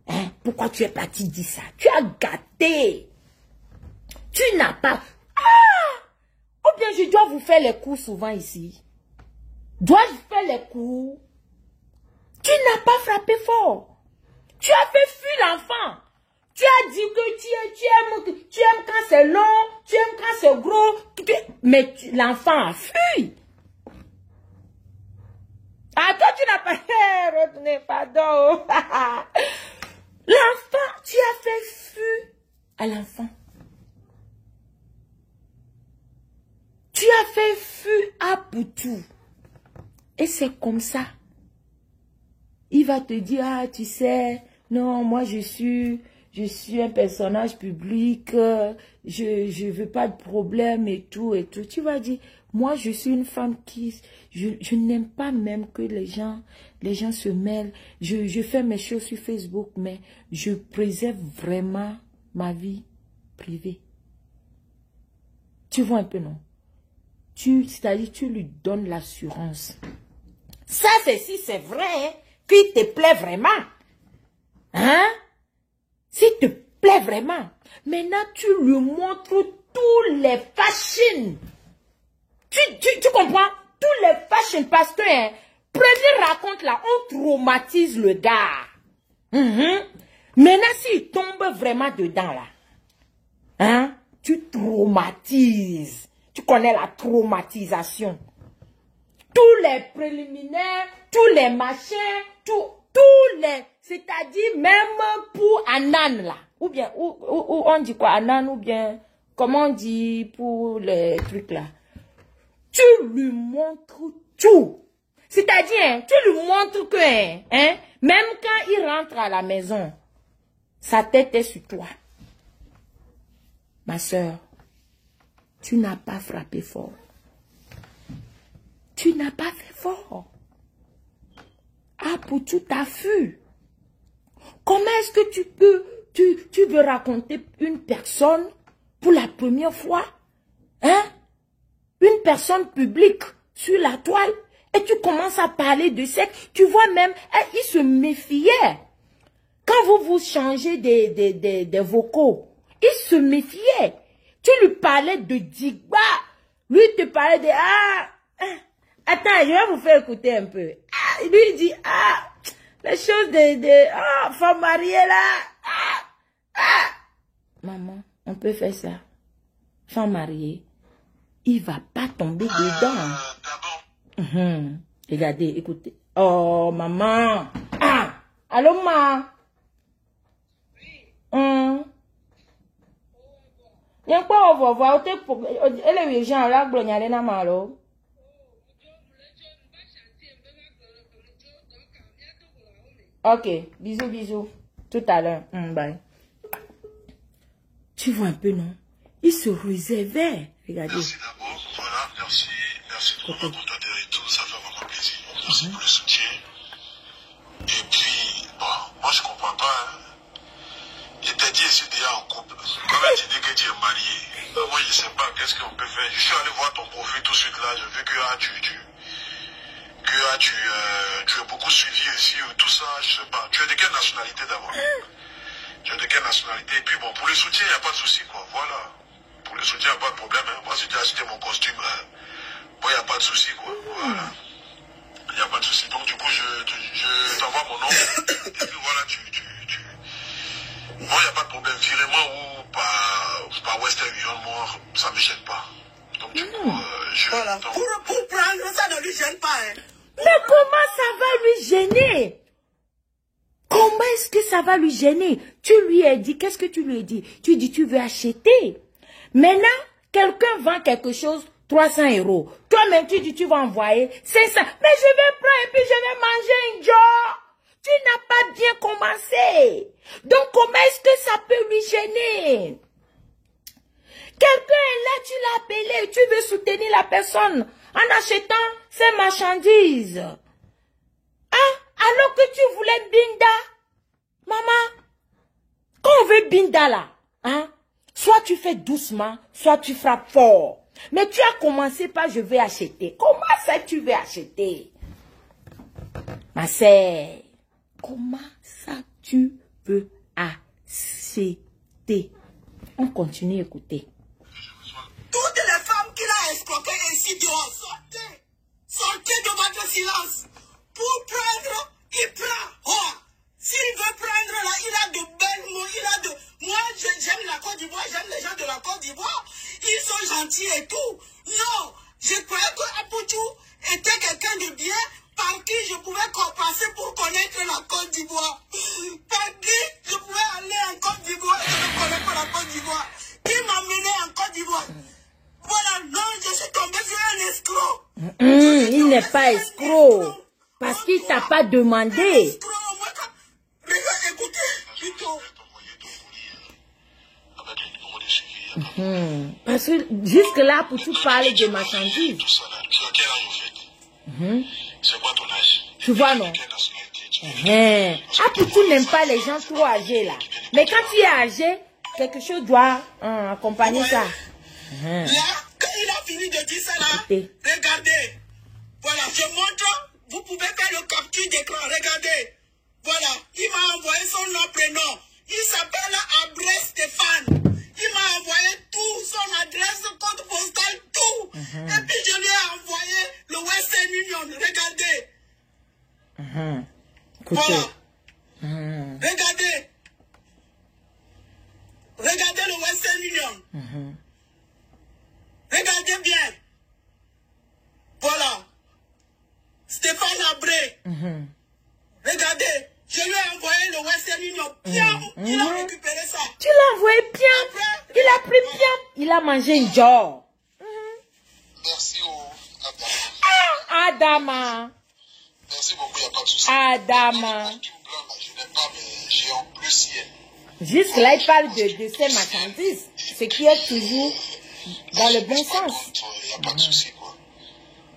Hein? Pourquoi tu es parti dire ça? Tu as gâté. Tu n'as pas... Ah! Ou bien je dois vous faire les coups souvent ici. Dois-je faire les coups? Tu n'as pas frappé fort. Tu as fait fuir l'enfant. Tu as dit que tu aimes quand c'est long, tu aimes quand c'est gros. Mais l'enfant a fui. Ah, toi tu n'as pas... Retenez, pardon. L'enfant, tu as fait fuir à l'enfant. Tu as fait fuir à Poutou. Et c'est comme ça. Il va te dire, ah, tu sais, non, moi je suis un personnage public, je veux pas de problème et tout et tout. Tu vas dire, moi je suis une femme qui, je n'aime pas même que les gens se mêlent. Je fais mes choses sur Facebook, mais je préserve vraiment ma vie privée. Tu vois un peu, non? C'est-à-dire, tu lui donnes l'assurance. Ça, c'est si c'est vrai, hein, qu'il te plaît vraiment. Hein? S'il te plaît vraiment. Maintenant, tu lui montres tous les fashions. Tu comprends? Tous les fashions. Parce que, hein, premier raconte là, on traumatise le gars. Maintenant, s'il tombe vraiment dedans là, hein, tu traumatises. Tu connais la traumatisation. Tous les préliminaires, tous les machins, tous les... C'est-à-dire même pour Anan là. Ou bien, ou on dit quoi, Anan, ou bien, comment on dit pour les trucs là. Tu lui montres tout. C'est-à-dire, hein, tu lui montres que, hein, même quand il rentre à la maison, sa tête est sur toi. Ma soeur. Tu n'as pas frappé fort. Tu n'as pas fait fort. Ah, pour tout affût. Comment est-ce que tu veux raconter une personne pour la première fois? Hein? Une personne publique sur la toile et tu commences à parler de sexe. Tu vois même, il se méfiait. Quand vous changez des vocaux, il se méfiait. Tu lui parlais de Digba. Lui te parlait de... Attends, je vais vous faire écouter un peu. Lui il dit, les choses de femme mariée là. Maman, on peut faire ça. Femme mariée. il va pas tomber dedans. D'abord. Regardez, écoutez. Oh, maman. Ah, allô, ma. Il y a quoi on va voir. Elle est gens là, blognale na malo. Ok, bisous, bisous. Tout à l'heure. Bye. Tu vois un peu, non? Il se réservait. Regardez. Merci d'abord. Voilà, merci de me contacter et tout. Ça fait vraiment plaisir. Merci pour le soutien. Et puis, bon, moi je comprends pas. Hein. Il t'a dit ici déjà en couple. Comment tu dis que tu es marié? Moi je sais pas, qu'est-ce qu'on peut faire? Je suis allé voir ton profil tout de suite là. J'ai vu que tu es beaucoup suivi ici, tout ça, je sais pas. Tu es de quelle nationalité d'abord? Tu es de quelle nationalité? Et puis bon, pour le soutien, il n'y a pas de souci, quoi. Voilà. Pour le soutien, il n'y a pas de problème. Hein. Moi, j'ai déjà acheté mon costume. Bon, il n'y a pas de souci, quoi. Voilà. Il n'y a pas de souci. Donc, du coup, je t'envoie mon nom. Et puis voilà, bon, il n'y a pas de problème. Virement ou par Western Union, moi, ça ne me gêne pas. Donc, du coup, voilà. Pour prendre, ça ne lui gêne pas. Hein. Mais comment ça va lui gêner? Comment est-ce que ça va lui gêner? Tu lui as dit, qu'est-ce que tu lui as dit? Tu dis, tu veux acheter. Maintenant, quelqu'un vend quelque chose, 300 €. Toi-même, tu dis, tu vas envoyer 500. Mais je vais prendre et puis je vais manger un job. Tu n'as pas bien commencé. Donc, comment est-ce que ça peut lui gêner? Quelqu'un est là, tu l'as appelé, tu veux soutenir la personne en achetant ses marchandises. Hein? Alors que tu voulais Binda. Maman, quand on veut Binda là, hein? Soit tu fais doucement, soit tu frappes fort. Mais tu as commencé par je vais acheter. Comment ça tu veux acheter? Ma sœur, comment ça tu veux acheter? On continue à écouter. Toutes les femmes qu'il a escroquées ainsi dehors, sortez de votre silence. Pour prendre, il prend. Oh, s'il veut prendre là, il a de belles mots, il a de... Moi, j'aime la Côte d'Ivoire, j'aime les gens de la Côte d'Ivoire. Ils sont gentils et tout. Non, je croyais que Apoutou était quelqu'un de bien par qui je pouvais passer pour connaître la Côte d'Ivoire. Par qui je pouvais aller en Côte d'Ivoire et je ne connais pas la Côte d'Ivoire. Qui m'a mené en Côte d'Ivoire. Voilà, non, je suis tombé sur un escroc. Il n'est pas escroc. Parce qu'il t'a pas demandé. Regarde, écoutez, plutôt. Parce que jusque là, pour tout parler de marchandises. C'est quoi ton âge? Tu vois, non? Ah, pour tout n'aime pas les gens trop âgés là. Mais quand tu es âgé, quelque chose doit accompagner ça. Là, quand il a fini de dire ça là, regardez. Voilà, je montre. Vous pouvez faire le capture d'écran. Regardez. Voilà, il m'a envoyé son nom, prénom. Il s'appelle Abré Stéphane. Il m'a envoyé tout, son adresse, code postal, tout. Et puis je lui ai envoyé le Western Union. Regardez. Voilà. Regardez. Regardez le Western Union. Regardez bien. Voilà. Stéphane Abré. Regardez. Je lui ai envoyé le Western Union. Bien, il a récupéré ça. Tu l'as envoyé bien. Il a pris bien. Il a mangé un jour. Merci Adama. Merci beaucoup, il n'y a pas de souci. Adama. Je n'ai pas, mais j'ai en plus ciel. Jusque là, il parle de ces marchandises. Ce qui est toujours dans le bon sens. Il n'y a pas de souci, quoi.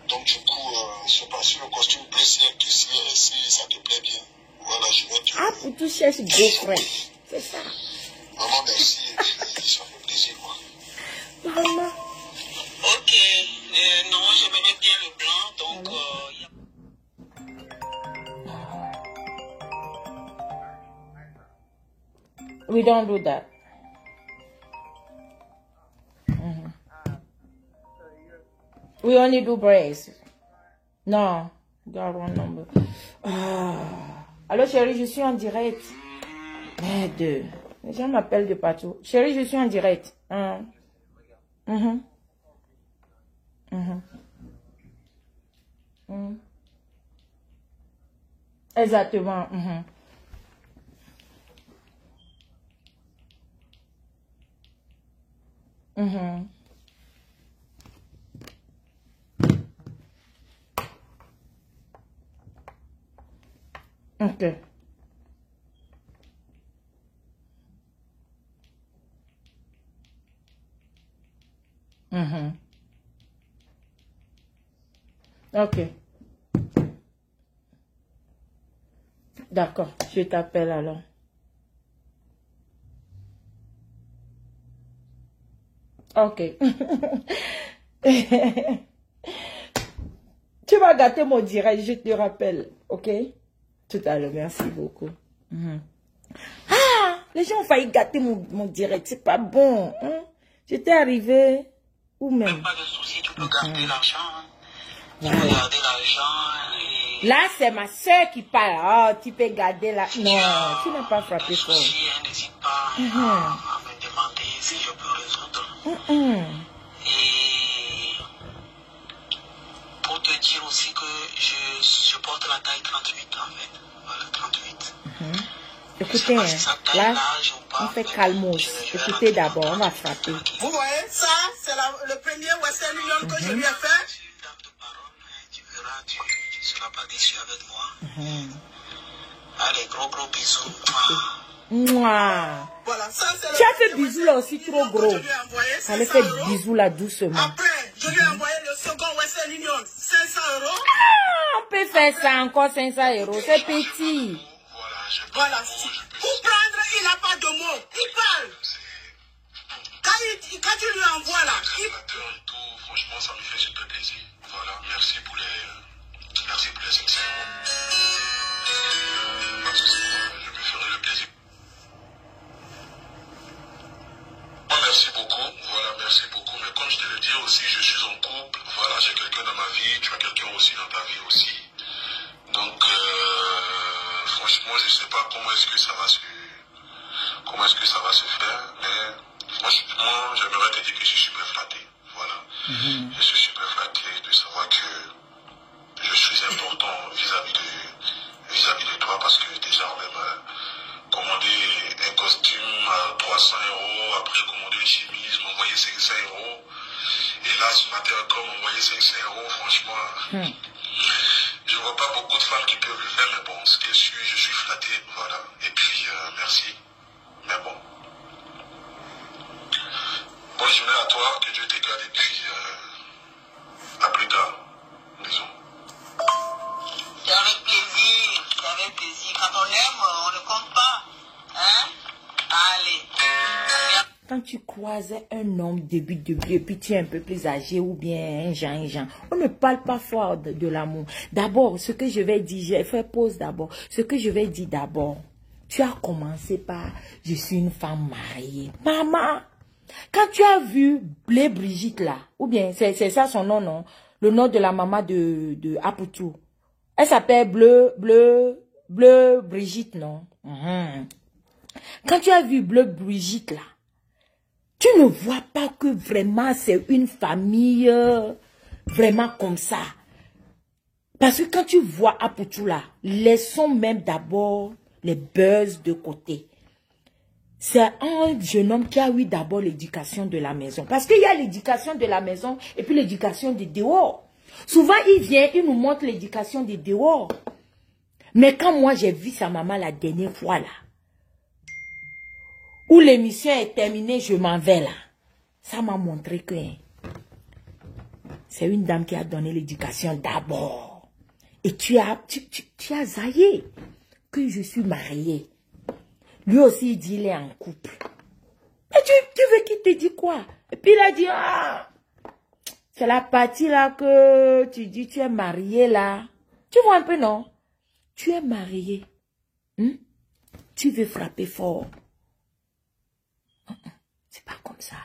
Donc, du coup, je sais pas si le costume bleu ciel, si ça te plaît bien. Voilà, je vais te... Ah, pour tout cherche deux frères. C'est ça. Maman, merci. Ça fait plaisir, quoi. Maman. Ok. Non, j'aimerais bien le blanc, donc... We don't do that. We only do braids. Non. Got one number. Allô, chérie, je suis en direct. Merde. Les gens m'appellent de partout. Chérie, je suis en direct. Exactement. Ok. Ok. D'accord, je t'appelle alors. Ok. Tu vas gâter mon direct, je te rappelle. Ok? Tout à l'heure, merci beaucoup. Ah, les gens ont failli gâter mon direct, c'est pas bon. Hein? J'étais arrivé où même? Pas de souci, tu peux garder l'argent. Hein. Tu Voilà. peux garder l'argent. Et... Là, c'est ma soeur qui parle. Oh, tu peux garder la... Non, tu n'as pas frappé fort. N'hésite pas à me demander si je peux résoudre. Et pour te dire aussi que je porte la taille 38 en fait. Voilà, 38. Écoutez, là, on fait calmos. Écoutez d'abord, on va frapper. Vous voyez, ça, c'est le premier Western Union que je lui ai fait. Je suis une dame de parole, tu verras, tu ne seras pas déçu avec moi. Allez, gros bisous. Mouah. Voilà, ça, c'est Tu as fait bisous là aussi trop gros. Allez faire bisous là doucement. Après, je lui ai envoyé le second Western Union, 500 €. Ah, on peut faire ça encore 500 €. C'est petit. Voilà, pour prendre, il n'a pas de mots. Il parle. Quand tu lui envoies là, franchement, ça me fait super plaisir. Voilà, merci pour les 500 €. Je me ferai le plaisir. Merci beaucoup, voilà, merci beaucoup. Mais comme je te le dis aussi, je suis en couple. Voilà, j'ai quelqu'un dans ma vie, tu as quelqu'un aussi dans ta vie aussi. Donc, franchement, je ne sais pas comment est-ce que ça va se faire, mais franchement, j'aimerais te dire que je suis super flatté. Voilà. Je suis super flatté de savoir que je suis important vis-à-vis de toi parce que déjà, on même commandé un costume à 300 €, après commander une chemise, m'envoyer 500 €. Et là, ce matin, encore m'envoyer 500 €, franchement, je ne vois pas beaucoup de femmes qui peuvent le faire, mais bon, ce qui est sûr, je suis flatté, voilà. Et puis, merci. Mais bon. Bonne journée à toi, que Dieu te garde, et puis, à plus tard. Bisous. c'est avec plaisir, c'est avec plaisir. Quand on aime, on ne compte pas. Hein? Allez. Quand tu croises un homme depuis tu es un peu plus âgé ou bien un genre, on ne parle pas fort de l'amour. D'abord, ce que je vais dire, je vais faire pause d'abord. Ce que je vais dire d'abord, tu as commencé par « je suis une femme mariée ». Maman, quand tu as vu Blé Brigitte là, ou bien c'est ça son nom, non? Le nom de la maman de Aputu. Elle s'appelle Bleu Brigitte, non? Quand tu as vu Bleu Brigitte là, tu ne vois pas que vraiment c'est une famille vraiment comme ça. Parce que quand tu vois Aputu là, laissons même d'abord les buzz de côté. C'est un jeune homme qui a eu d'abord l'éducation de la maison. Parce qu'il y a l'éducation de la maison et puis l'éducation de dehors. Souvent, il vient, il nous montre l'éducation de dehors. Mais quand moi, j'ai vu sa maman la dernière fois là, où l'émission est terminée, je m'en vais là. Ça m'a montré que c'est une dame qui a donné l'éducation d'abord. Et tu as zaillé que je suis mariée. Lui aussi, il dit qu'il est en couple. Et tu veux qu'il te dise quoi? Et puis il a dit, ah, c'est la partie là que tu dis, tu es mariée là. Tu vois un peu, non? Tu es mariée. Tu veux frapper fort. C'est pas comme ça.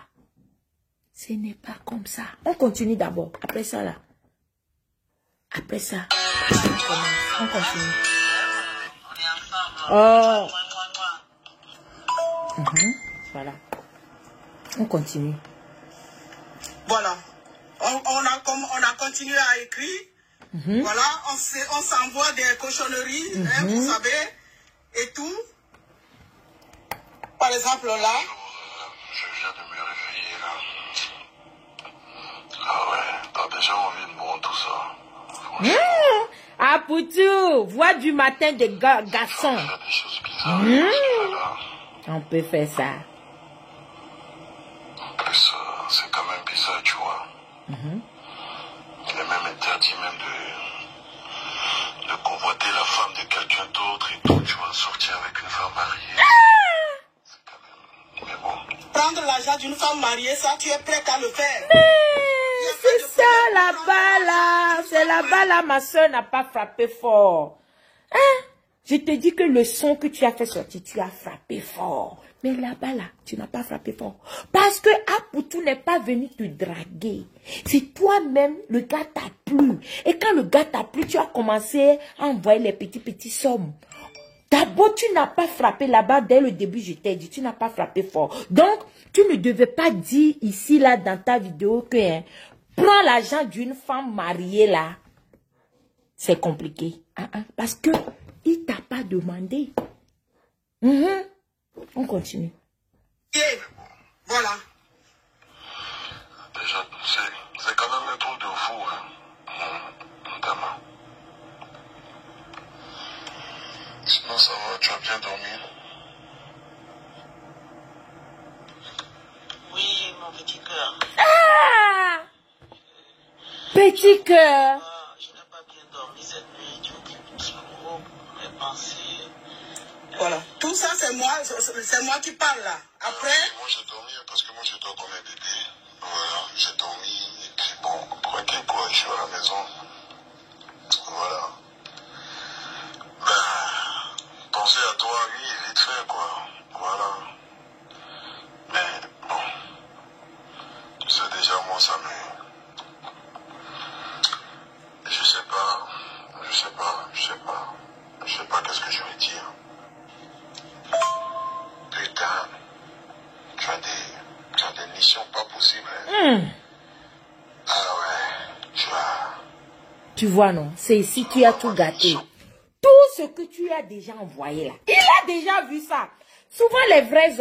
Ce n'est pas comme ça. On continue d'abord. Après ça, là. Après ça, on continue. Oh. Voilà. On continue. Voilà. on a continué à écrire. Voilà, on s'envoie des cochonneries, hein, vous savez, et tout. Par exemple, là. Je viens de me réveiller, là. Ah ouais, t'as déjà envie de boire tout ça. Ah, Poutou, voix du matin des garçons. Il y a des choses bizarres là. On peut faire ça. En plus, c'est quand même bizarre, tu vois. Il est même interdit même de convoiter la femme de quelqu'un d'autre et tout, tu vois, sortir avec une femme mariée. C'est quand même... Mais bon. Prendre l'argent d'une femme mariée, ça, tu es prêt à le faire. C'est ça là-bas là. C'est là-bas là, ma soeur n'a pas frappé fort. Hein? Je te dis que le son que tu as fait sortir, tu as frappé fort. Mais là-bas là, tu n'as pas frappé fort. Parce que Apoutou n'est pas venu te draguer. C'est toi-même, le gars t'a plu. Et quand le gars t'a plu, tu as commencé à envoyer les petits sommes. D'abord, tu n'as pas frappé là-bas. Dès le début, je t'ai dit, tu n'as pas frappé fort. Donc, tu ne devais pas dire ici, là, dans ta vidéo que prends l'argent d'une femme mariée, là. C'est compliqué. Parce que il t'a pas demandé. On continue. Et voilà. Déjà, c'est quand même un truc de fou, hein. Notamment. Sinon, ça va, tu as bien dormi? Oui, mon petit cœur. Ah! Petit cœur. Je n'ai pas bien dormi cette nuit. Tu occupes trop mes pensées. Voilà. Tout ça, c'est moi qui parle là. Après. Moi, j'ai dormi parce que moi, je dors comme un bébé. Voilà, j'ai dormi. Et puis bon, tranquille quoi, je suis à la maison. Voilà. Penser à toi, oui, vite fait, quoi. Voilà. Mais, bon. Tu sais, déjà, moi, ça me... Je sais pas qu'est-ce que je vais dire. Putain. Tu as des missions pas possibles. Hein. Ah ouais. Tu vois, non? C'est ici tu as tout gâté. Tout ce que tu as déjà envoyé là. Il a déjà vu ça. Souvent, les vrais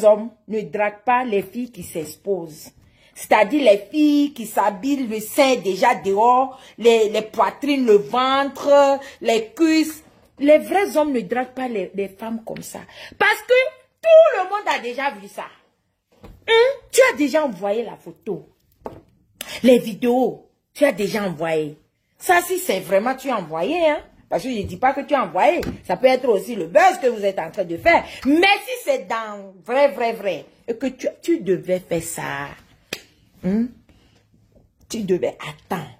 hommes ne draguent pas les filles qui s'exposent. C'est-à-dire les filles qui s'habillent le sein déjà dehors, les poitrines, le ventre, les cuisses. Les vrais hommes ne draguent pas les femmes comme ça. Parce que tout le monde a déjà vu ça. Tu as déjà envoyé la photo. Les vidéos, tu as déjà envoyé. Ça, si c'est vraiment tu as envoyé, hein. Parce que je ne dis pas que tu as envoyé. Ça peut être aussi le buzz que vous êtes en train de faire. Mais si c'est dans vrai, et que tu devais faire ça, tu devais attendre.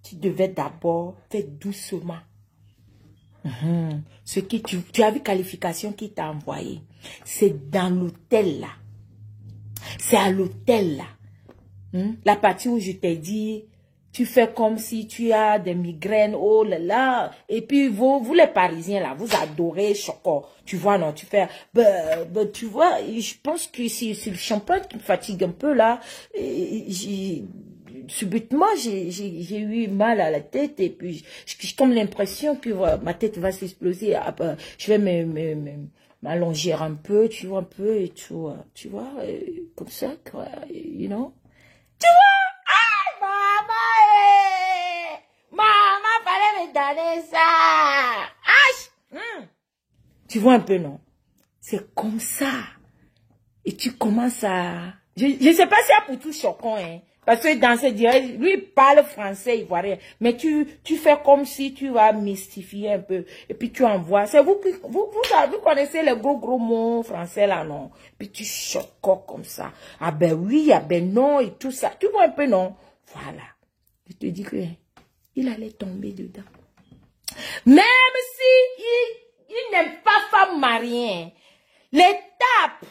Tu devais d'abord faire doucement. Ce que tu as vu qualification qui t'a envoyé. C'est dans l'hôtel là. C'est à l'hôtel là. La partie où je t'ai dit, tu fais comme si tu as des migraines, oh là là. Et puis vous les Parisiens là, vous adorez Choco. Tu vois, non, tu fais, tu vois, je pense que c'est le champagne qui me fatigue un peu là. Subitement, j'ai eu mal à la tête et puis j'ai comme l'impression que ma tête va s'exploser. Je vais m'allonger un peu, tu vois, un peu et tout, tu vois, comme ça, quoi, you know. Tu vois? Ah, maman, fallait me donner ça. Tu vois un peu, non? C'est comme ça. Et tu commences à... Je ne sais pas si c'est pour tout choquant, hein. Parce que dans ce direct, lui, il parle français ivoirien. Mais tu fais comme si tu vas mystifier un peu. Et puis tu envoies. C'est vous connaissez les gros mots français là, non? Puis tu choques comme ça. Ah ben oui, ah ben non, et tout ça. Tu vois un peu, non? Voilà. Je te dis que il allait tomber dedans. Même si il n'aime pas femme mariée. Les tapes.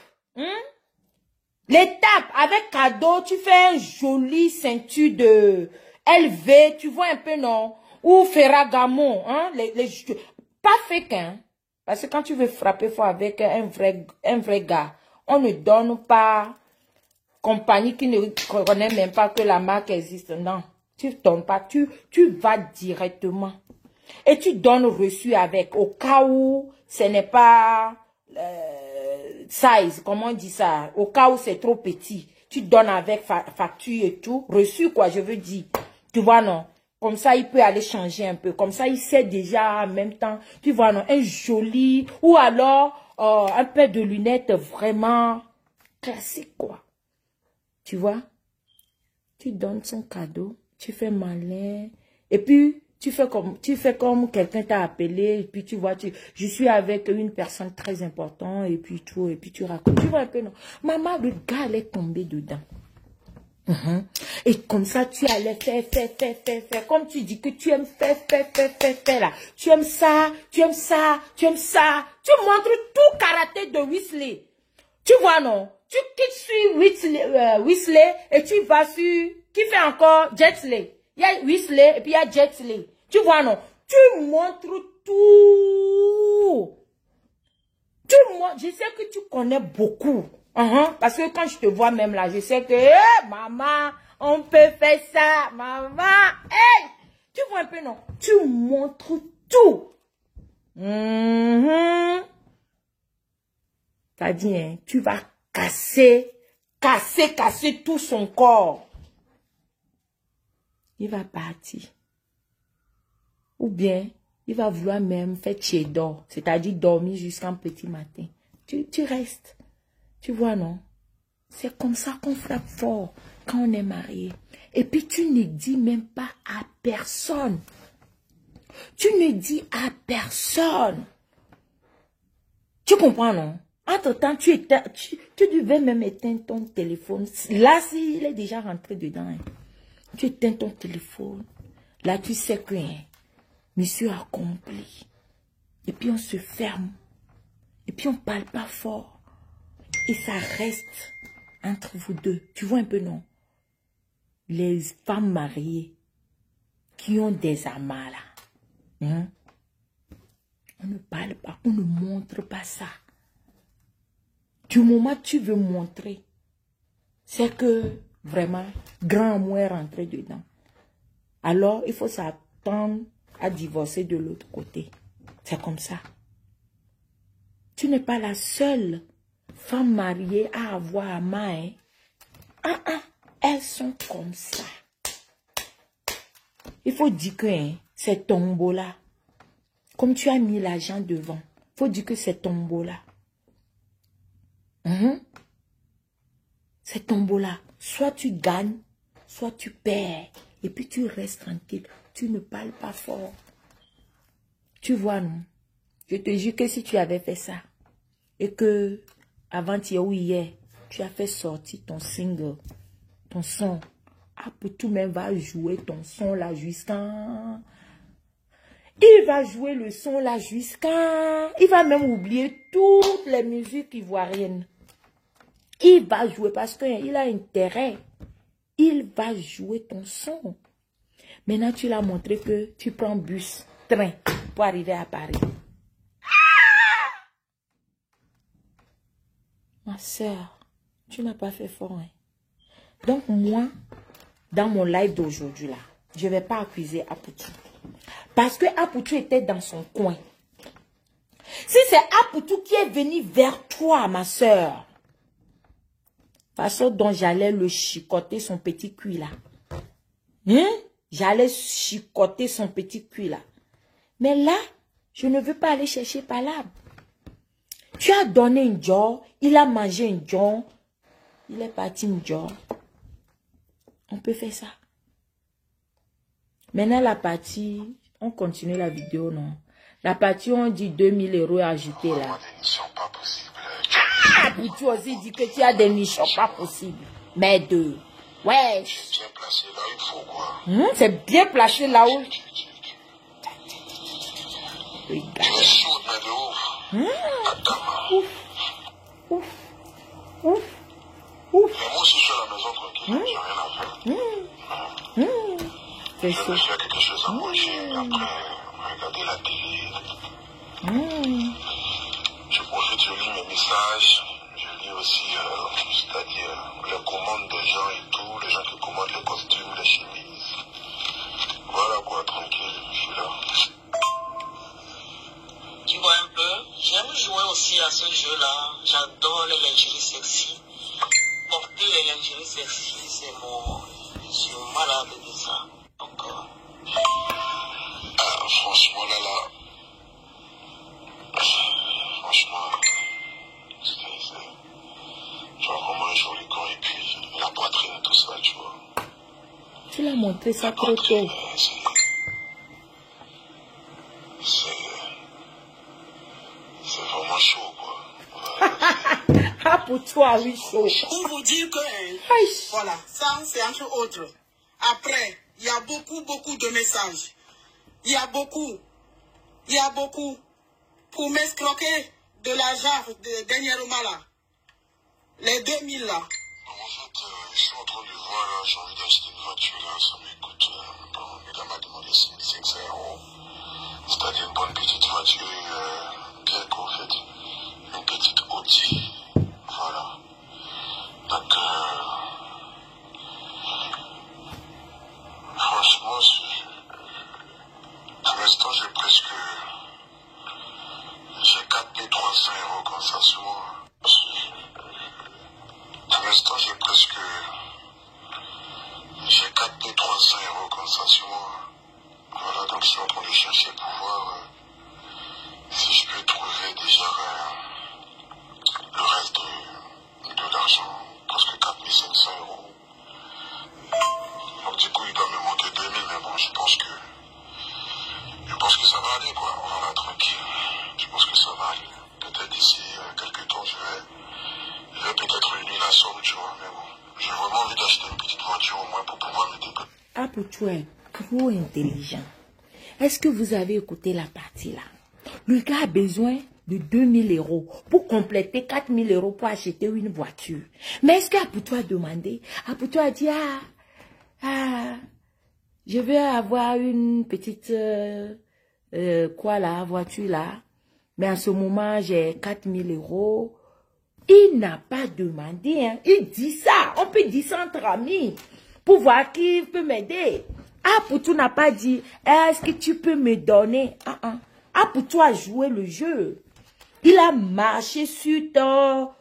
L'étape avec cadeau, tu fais une jolie ceinture de LV, tu vois un peu, non? Ou Ferragamo, hein? Pas fake, hein? Parce que quand tu veux frapper fort avec un vrai gars, on ne donne pas compagnie qui ne connaît même pas que la marque existe. Non, tu ne donnes pas. Tu vas directement. Et tu donnes reçu avec. Au cas où ce n'est pas size, comment on dit ça? Au cas où c'est trop petit. Tu donnes avec facture et tout. Reçu quoi, je veux dire. Tu vois, non? Comme ça, il peut aller changer un peu. Comme ça, il sait déjà en même temps. Tu vois, non? Un joli. Ou alors, un paire de lunettes vraiment classique, quoi. Tu vois? Tu donnes son cadeau. Tu fais malin. Et puis, tu fais comme quelqu'un t'a appelé. Et puis, tu vois, je suis avec une personne très importante. Et puis, tout. Et puis, tu racontes. Tu vois un peu, non? Maman, le gars, elle est tombée dedans. Et comme ça, tu allais faire. Comme tu dis que tu aimes faire là. Tu aimes ça. Tu montres tout karaté de Weasley. Tu vois, non? Tu quittes sur Weasley et tu vas sur... Qui fait encore Jetsley? Il y a Weasley et puis il y a Jetsley. Tu vois, non? Tu montres tout. Je sais que tu connais beaucoup. Parce que quand je te vois même là, je sais que, hey, maman, on peut faire ça, maman, hey! Tu vois un peu, non? Tu montres tout. T'as dit, hein, tu vas casser tout son corps. Il va partir. Ou bien, il va vouloir même faire tiédor, c'est-à-dire dormir jusqu'en petit matin. Tu restes. Tu vois, non? C'est comme ça qu'on frappe fort quand on est marié. Et puis, tu ne dis même pas à personne. Tu ne dis à personne. Tu comprends, non? Entre-temps, tu devais même éteindre ton téléphone. Là, il est déjà rentré dedans. Hein. Tu éteins ton téléphone. Là, tu sais que mission accomplie. Et puis, on se ferme. Et puis, on ne parle pas fort. Et ça reste entre vous deux. Tu vois un peu, non? Les femmes mariées qui ont des amants là. On ne parle pas, on ne montre pas ça. Du moment que tu veux montrer, c'est que vraiment, grand amour est rentré dedans. Alors, il faut s'attendre à divorcer de l'autre côté. C'est comme ça. Tu n'es pas la seule femme mariée à avoir amant. Elles sont comme ça. Il faut dire que c'est tombeau-là. Comme tu as mis l'argent devant, il faut dire que c'est tombeau-là. C'est tombeau-là. Soit tu gagnes, soit tu perds. Et puis tu restes tranquille. Tu ne parles pas fort. Tu vois, non? Je te jure que si tu avais fait ça, et que avant-hier ou hier, tu as fait sortir ton single, ton son, Apoutou même va jouer ton son là jusqu'à... Il va jouer le son là jusqu'à... Il va même oublier toutes les musiques ivoiriennes. Il va jouer parce qu'il a intérêt. Il va jouer ton son. Maintenant, tu l'as montré que tu prends bus, train pour arriver à Paris. Ma soeur, tu n'as pas fait fort. Hein? Donc moi, dans mon live d'aujourd'hui là, je ne vais pas accuser Apoutou. Parce que Apoutou était dans son coin. Si c'est Apoutou qui est venu vers toi, ma soeur, façon dont j'allais le chicoter son petit cul là. J'allais chicoter son petit cul là. Mais là, je ne veux pas aller chercher palabre. Tu as donné un jour, il a mangé un jour, il est parti un jour. On peut faire ça. Maintenant la partie, on continue la vidéo, non? La partie, on dit 2000 € ajoutés là. Ah, tu aussi dit que tu as des nichons pas possibles. Mais deux. Ouais. C'est bien placé là où il faut quoi. C'est bien placé là où. Regarde. Tu es chaud, mais de ouf. Ouf. Mais moi aussi je suis à la maison tranquille. J'ai rien à faire. C'est Je vais faire quelque chose à manger. Après, regarder la télé. Je profite, je lis mes messages. Je lis aussi, c'est-à-dire les commandes lingerie sexy. Porter les lingeries sexy, c'est mon... Je suis malade de ça. Donc, franchement, franchement, tu vois vraiment un joli corps et puis la poitrine et tout ça, tu vois. Tu l'as montré ça trop tôt. C'est vraiment chaud, quoi. Ah, pour toi, oui, chaud. pour vous dire que, voilà, ça c'est entre autres. Après, il y a beaucoup de messages. Il y a beaucoup pour m'escroquer de l'argent dernièrement là. Les 2000 là. En fait, je suis en train de voir là, j'ai envie d'acheter une voiture là, ça m'écoute. Mesdames m'a demandé 6500 €. C'est-à-dire une bonne petite voiture, bien qu'en fait, une petite Audi. Voilà. Donc, franchement, pour l'instant, j'ai 4300 € comme ça sur moi. Pour l'instant, j'ai 4300 € comme ça sur moi. Voilà, donc je suis en train de chercher pour voir si je peux trouver déjà le reste de l'argent, presque 4500 €. Donc du coup, il doit me manquer 2000, mais bon, je pense que ça va aller, quoi. Voilà, tranquille. Je pense que ça va aller. Peut-être d'ici quelques temps, je vais peut-être réunir la somme, tu vois, mais bon. J'ai vraiment envie d'acheter une petite voiture au moins pour pouvoir me déplacer. Ah, pour toi, trop intelligent. Est-ce que vous avez écouté la partie là? Le gars a besoin de 2000 € pour compléter 4000 € pour acheter une voiture. Mais est-ce qu'Apoutou a demandé? Apoutou a dit, je veux avoir une petite, voiture là. Mais en ce moment, j'ai 4000 €. Il n'a pas demandé, hein. Il dit ça. On peut dire ça entre amis pour voir qui peut m'aider. Apoutou n'a pas dit, est-ce que tu peux me donner? Apoutou a joué le jeu. Il a marché sur ta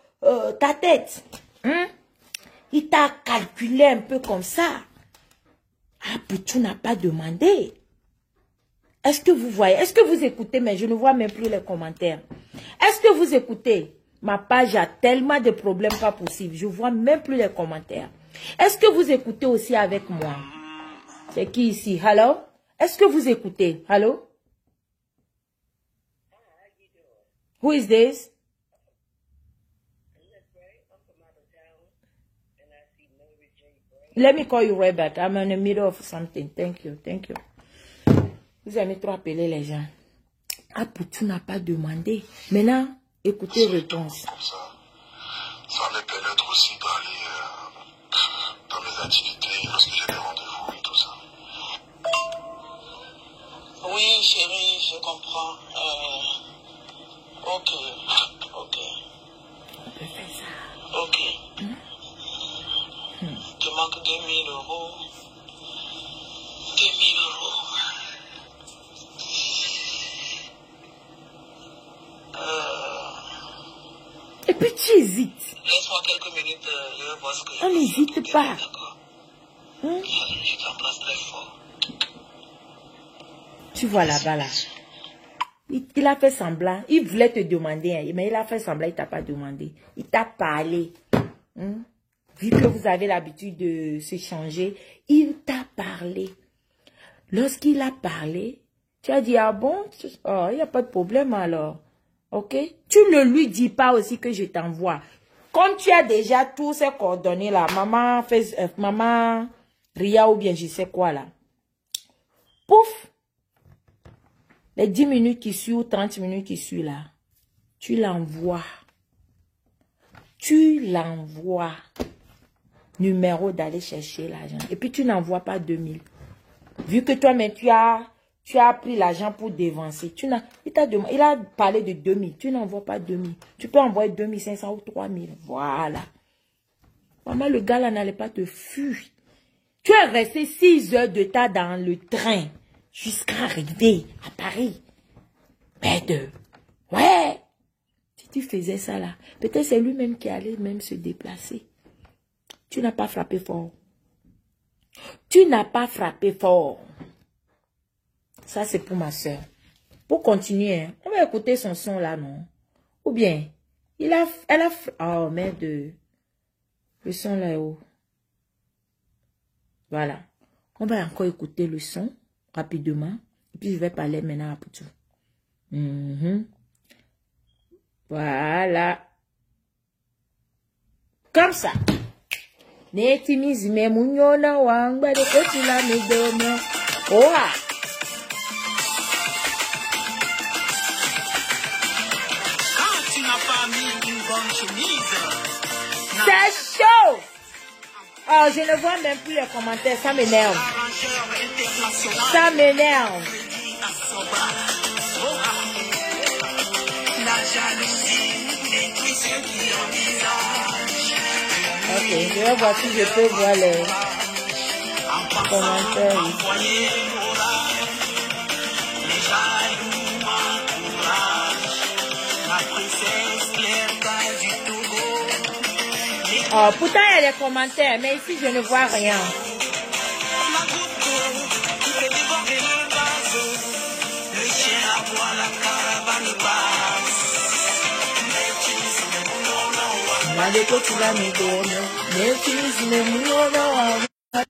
tête. Hein? Il t'a calculé un peu comme ça. Apoutou n'a pas demandé. Est-ce que vous voyez? Est-ce que vous écoutez? Mais je ne vois même plus les commentaires. Est-ce que vous écoutez? Ma page a tellement de problèmes pas possible. Je vois même plus les commentaires. Est-ce que vous écoutez aussi avec moi? C'est qui ici? Hello? Est-ce que vous écoutez? Hello? Who is this? Let me call you right back. I'm in the middle of something. Thank you. Thank you. Vous aimez trop appeler les gens. Apoutou n'a pas demandé. Maintenant, écoutez réponse. Comme ça me permettre aussi d'aller dans mes activités lorsque j'ai des rendez-vous et tout ça. Oui, chérie, je comprends. Ok. On peut faire ça. Ok. Tu manques 2000 €. 2000 €. Et puis tu hésites. Laisse-moi quelques minutes, je vais voir ce que je On n'hésite pas. D'accord. Hein? Je t'embrasse très fort. Tu vois là-bas là. Il a fait semblant. Il voulait te demander, hein, mais il a fait semblant, il t'a pas demandé. Il t'a parlé. Hein? Vu que vous avez l'habitude de se changer, il t'a parlé. Lorsqu'il a parlé, tu as dit, ah bon, oh, il n'y a pas de problème alors. Ok? Tu ne lui dis pas aussi que je t'envoie. Comme tu as déjà tous ces coordonnées là, maman Ria ou bien je sais quoi là. Pouf! Les 10 minutes qui suivent ou 30 minutes qui suivent là, tu l'envoies. Tu l'envoies. Numéro d'aller chercher l'argent. Et puis tu n'envoies pas 2000. Vu que toi-même tu as pris l'argent pour dévancer. Il a parlé de 2000. Tu n'envoies pas 2000. Tu peux envoyer 2500 ou 3000. Voilà. Maman, le gars là n'allait pas te fuir. Tu es resté 6 heures de temps dans le train. Jusqu'à arriver à Paris. Bête. Ouais. tu faisais ça là, peut-être c'est lui-même qui allait même se déplacer. Tu n'as pas frappé fort. Tu n'as pas frappé fort. Ça, c'est pour ma soeur. Pour continuer, hein, on va écouter son son là, non? Ou bien, elle a... Oh, merde. Le son là-haut. Voilà. On va encore écouter le son rapidement. Et puis, je vais parler maintenant à Poutou. Voilà. Comme ça. Netimizime munyona wangba de kotila medomo. Oha. Quand tu n'as pas mis une bonne chemise. C'est chaud. Oh, je ne vois même plus les commentaires. Ça m'énerve. Ça m'énerve. La jalousie détruit ceux qui envisagent. Ok, je vais voir si je peux voir les commentaires. Les jaloux m'encouragent. La princesse Claire du Togo. Oh, pourtant il y a des commentaires, mais ici je ne vois rien. La goutte d'eau qui fait déborder le vase. Le chien aboie, la caravane passe. Mande kotila medomo. Netimizime munyona wangba.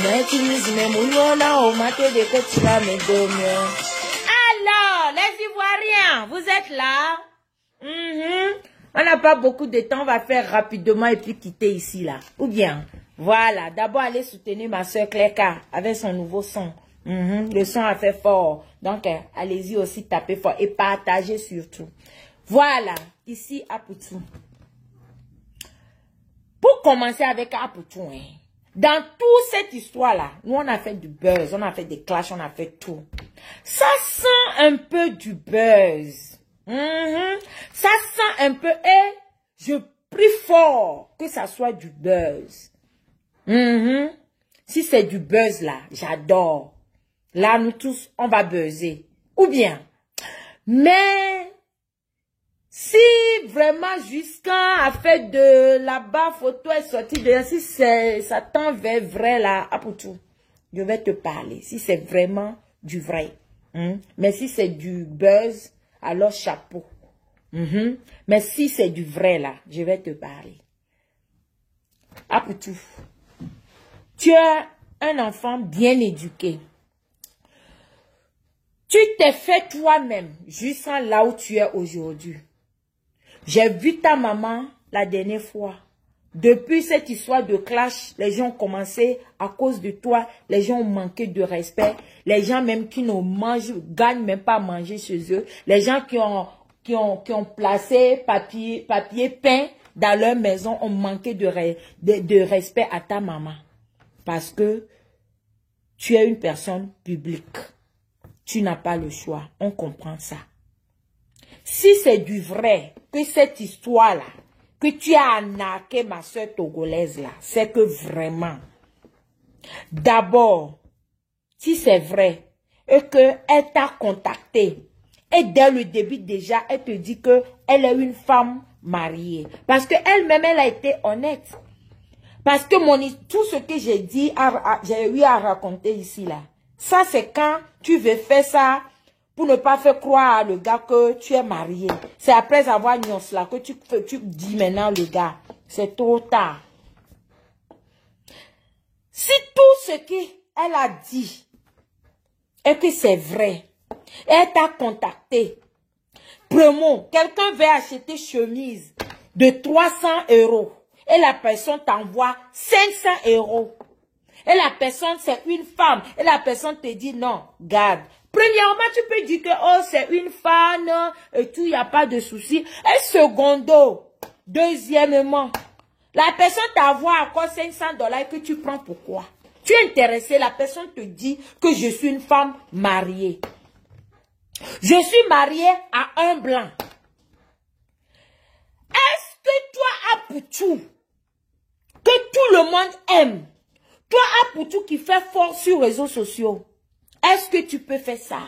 Netimizime munyona omate de kotila medomo. Alors, les Ivoiriens, vous êtes là? On n'a pas beaucoup de temps, on va faire rapidement et puis quitter ici là. Ou bien, voilà, d'abord allez soutenir ma soeur Claire avec son nouveau son. Le son a fait fort. Donc, allez-y aussi taper fort et partagez surtout. Voilà, ici à Poutou. Pour commencer avec Poutou, hein, dans toute cette histoire-là, nous on a fait du buzz, on a fait des clashs, on a fait tout. Ça sent un peu du buzz. Ça sent un peu, et je prie fort que ça soit du buzz. Si c'est du buzz là, j'adore. Là, nous tous, on va buzzer. Ou bien, mais si vraiment Jusqu'à a fait de là-bas, photo est sortie de là, si ça tend vers vrai là, à Poutou, je vais te parler. Si c'est vraiment du vrai. Mais si c'est du buzz, alors chapeau. Mais si c'est du vrai là, je vais te parler. À Poutou, tu es un enfant bien éduqué. Tu t'es fait toi-même jusqu'à là où tu es aujourd'hui. J'ai vu ta maman la dernière fois. Depuis cette histoire de clash, les gens ont commencé à cause de toi. Les gens ont manqué de respect. Les gens même qui ne gagnent même pas à manger chez eux. Les gens qui ont placé papier peint dans leur maison ont manqué de respect à ta maman. Parce que tu es une personne publique. Tu n'as pas le choix. On comprend ça. Si c'est du vrai, que cette histoire-là, que tu as arnaqué ma soeur togolaise là, c'est que vraiment, d'abord, si c'est vrai, et qu'elle t'a contacté, et dès le début déjà, elle te dit qu'elle est une femme mariée. Parce qu'elle-même, elle a été honnête. Parce que tout ce que j'ai dit, j'ai eu à raconter ici là, ça c'est quand tu veux faire ça, pour ne pas faire croire à le gars que tu es marié. C'est après avoir nié cela que tu dis maintenant le gars. C'est trop tard. Si tout ce qu'elle a dit et que c'est vrai, elle t'a contacté. Primo, quelqu'un veut acheter chemise de 300 € et la personne t'envoie 500 €. Et la personne, c'est une femme. Et la personne te dit non, garde. Premièrement, tu peux dire que oh, c'est une fan et tout, il n'y a pas de souci. Et secondo, deuxièmement, la personne t'envoie encore 500 $ que tu prends pourquoi? Tu es intéressé, la personne te dit que je suis une femme mariée. Je suis mariée à un blanc. Est-ce que toi, à Poutou, que tout le monde aime, toi, à Poutou qui fait fort sur les réseaux sociaux, est-ce que tu peux faire ça?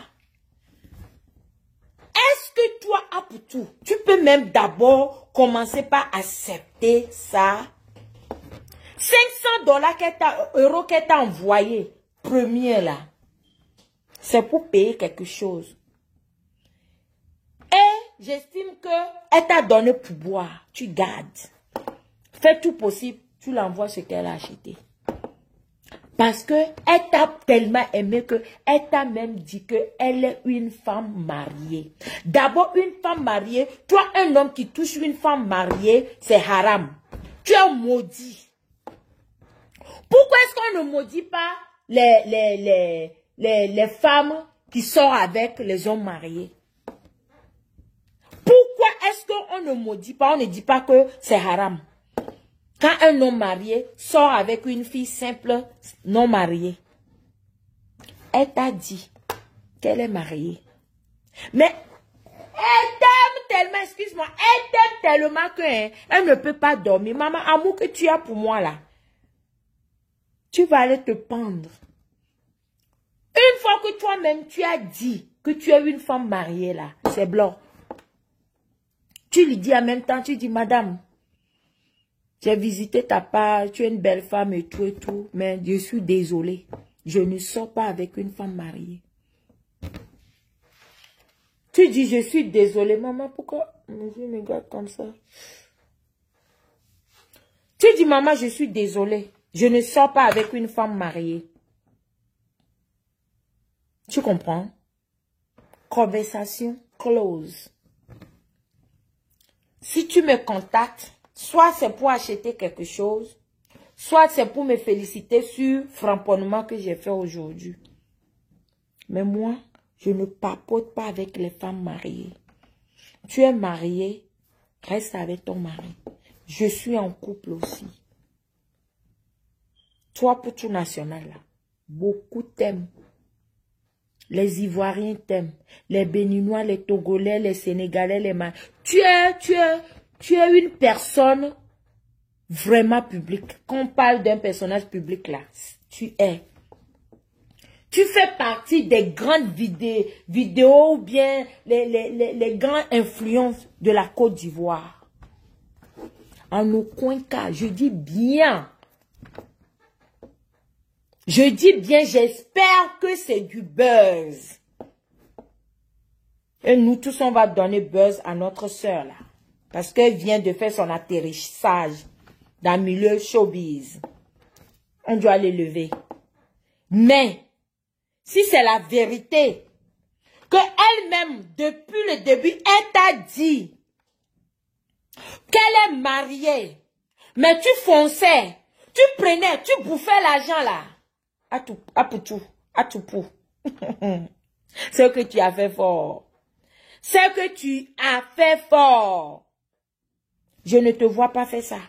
que toi, Apoutou, tu peux même d'abord commencer par accepter ça? 500 euros qu'elle t'a envoyé, premier là, c'est pour payer quelque chose. Et j'estime qu'elle t'a donné pour boire, tu gardes. Fais tout possible, tu l'envoies ce qu'elle a acheté. Parce qu'elle t'a tellement aimé qu'elle t'a même dit qu'elle est une femme mariée. D'abord, une femme mariée, toi, un homme qui touche une femme mariée, c'est haram. Tu es maudit. Pourquoi est-ce qu'on ne maudit pas les femmes qui sortent avec les hommes mariés? Pourquoi est-ce qu'on ne maudit pas, on ne dit pas que c'est haram? Quand un homme marié sort avec une fille simple, non mariée, elle t'a dit qu'elle est mariée. Mais elle t'aime tellement, excuse-moi, elle t'aime tellement qu'elle ne peut pas dormir. Maman, amour que tu as pour moi là, tu vas aller te pendre. Une fois que toi-même tu as dit que tu es une femme mariée là, c'est blanc. Tu lui dis en même temps, tu dis, madame, j'ai visité ta page, tu es une belle femme et tout, mais je suis désolée. Je ne sors pas avec une femme mariée. Tu dis, je suis désolée, maman, pourquoi je me regarde comme ça? Tu dis, maman, je suis désolée. Je ne sors pas avec une femme mariée. Tu comprends? Conversation close. Si tu me contactes, soit c'est pour acheter quelque chose, soit c'est pour me féliciter sur le framponnement que j'ai fait aujourd'hui. Mais moi, je ne papote pas avec les femmes mariées. Tu es marié, reste avec ton mari. Je suis en couple aussi. Toi, pour tout national, là, beaucoup t'aiment. Les Ivoiriens t'aiment. Les Béninois, les Togolais, les Sénégalais, les Maliens. Tu es une personne vraiment publique. Quand on parle d'un personnage public là, tu es. Tu fais partie des grandes vidéos ou bien les grandes influences de la Côte d'Ivoire. En aucun cas, je dis bien. Je dis bien, j'espère que c'est du buzz. Et nous tous, on va donner buzz à notre sœur là. Parce qu'elle vient de faire son atterrissage dans le milieu showbiz. On doit l'élever. Mais, si c'est la vérité, que elle-même, depuis le début, elle t'a dit qu'elle est mariée, mais tu fonçais, tu prenais, tu bouffais l'argent là. À tout pour. C'est que tu as fait fort. C'est que tu as fait fort. Je ne te vois pas faire ça.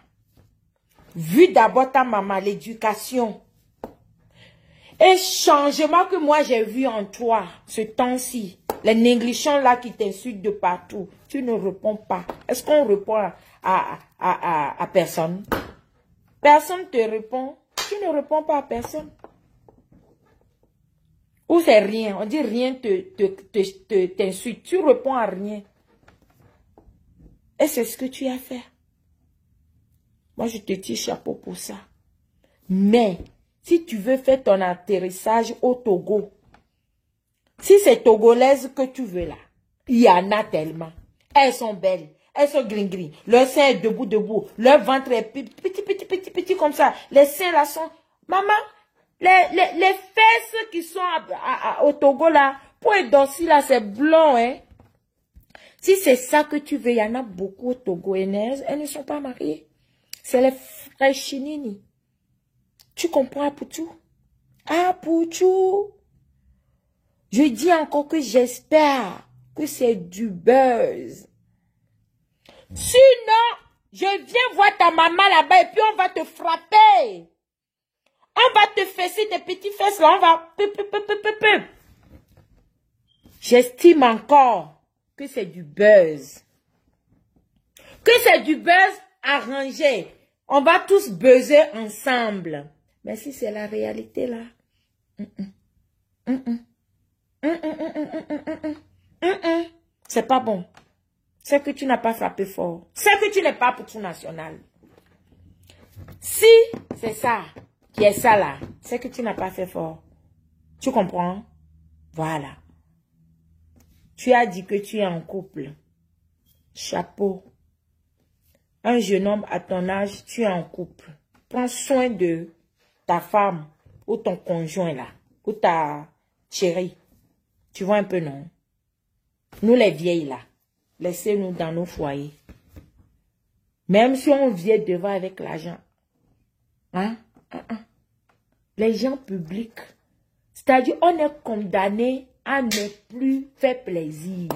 Vu d'abord ta maman, l'éducation. Et changement que moi j'ai vu en toi, ce temps-ci. Les négligents là qui t'insultent de partout. Tu ne réponds pas. Est-ce qu'on répond à personne? Personne te répond. Tu ne réponds pas à personne. Ou c'est rien. On dit rien t'insulte. Tu réponds à rien. Et c'est ce que tu as fait. Moi, je te tire chapeau pour ça. Mais, si tu veux faire ton atterrissage au Togo, si c'est togolaise que tu veux là, il y en a tellement. Elles sont belles. Elles sont gris-gris. Leur sein est debout. Leur ventre est petit comme ça. Les seins là sont... Maman, les fesses qui sont au Togo là, pour être docile là, c'est blanc, hein. Si c'est ça que tu veux, il y en a beaucoup au Togo et elles ne sont pas mariées. C'est les frères Chinini. Tu comprends, Apoutou? Apoutou. Je dis encore que j'espère que c'est du buzz. Sinon, je viens voir ta maman là-bas et puis on va te frapper. On va te fesser des petits fesses là, on va... J'estime encore que c'est du buzz. Que c'est du buzz arrangé. On va tous buzzer ensemble. Mais si c'est la réalité là... C'est pas bon. C'est que tu n'as pas frappé fort. C'est que tu n'es pas pour tout national. Si c'est ça, qui est ça là, c'est que tu n'as pas fait fort. Tu comprends? Voilà. Tu as dit que tu es en couple. Chapeau. Un jeune homme à ton âge, tu es en couple. Prends soin de ta femme ou ton conjoint là, ou ta chérie. Tu vois un peu, non? Nous les vieilles là, laissez-nous dans nos foyers. Même si on vient devant avec l'argent. Hein? Les gens publics. C'est-à-dire, on est condamné à ne plus faire plaisir.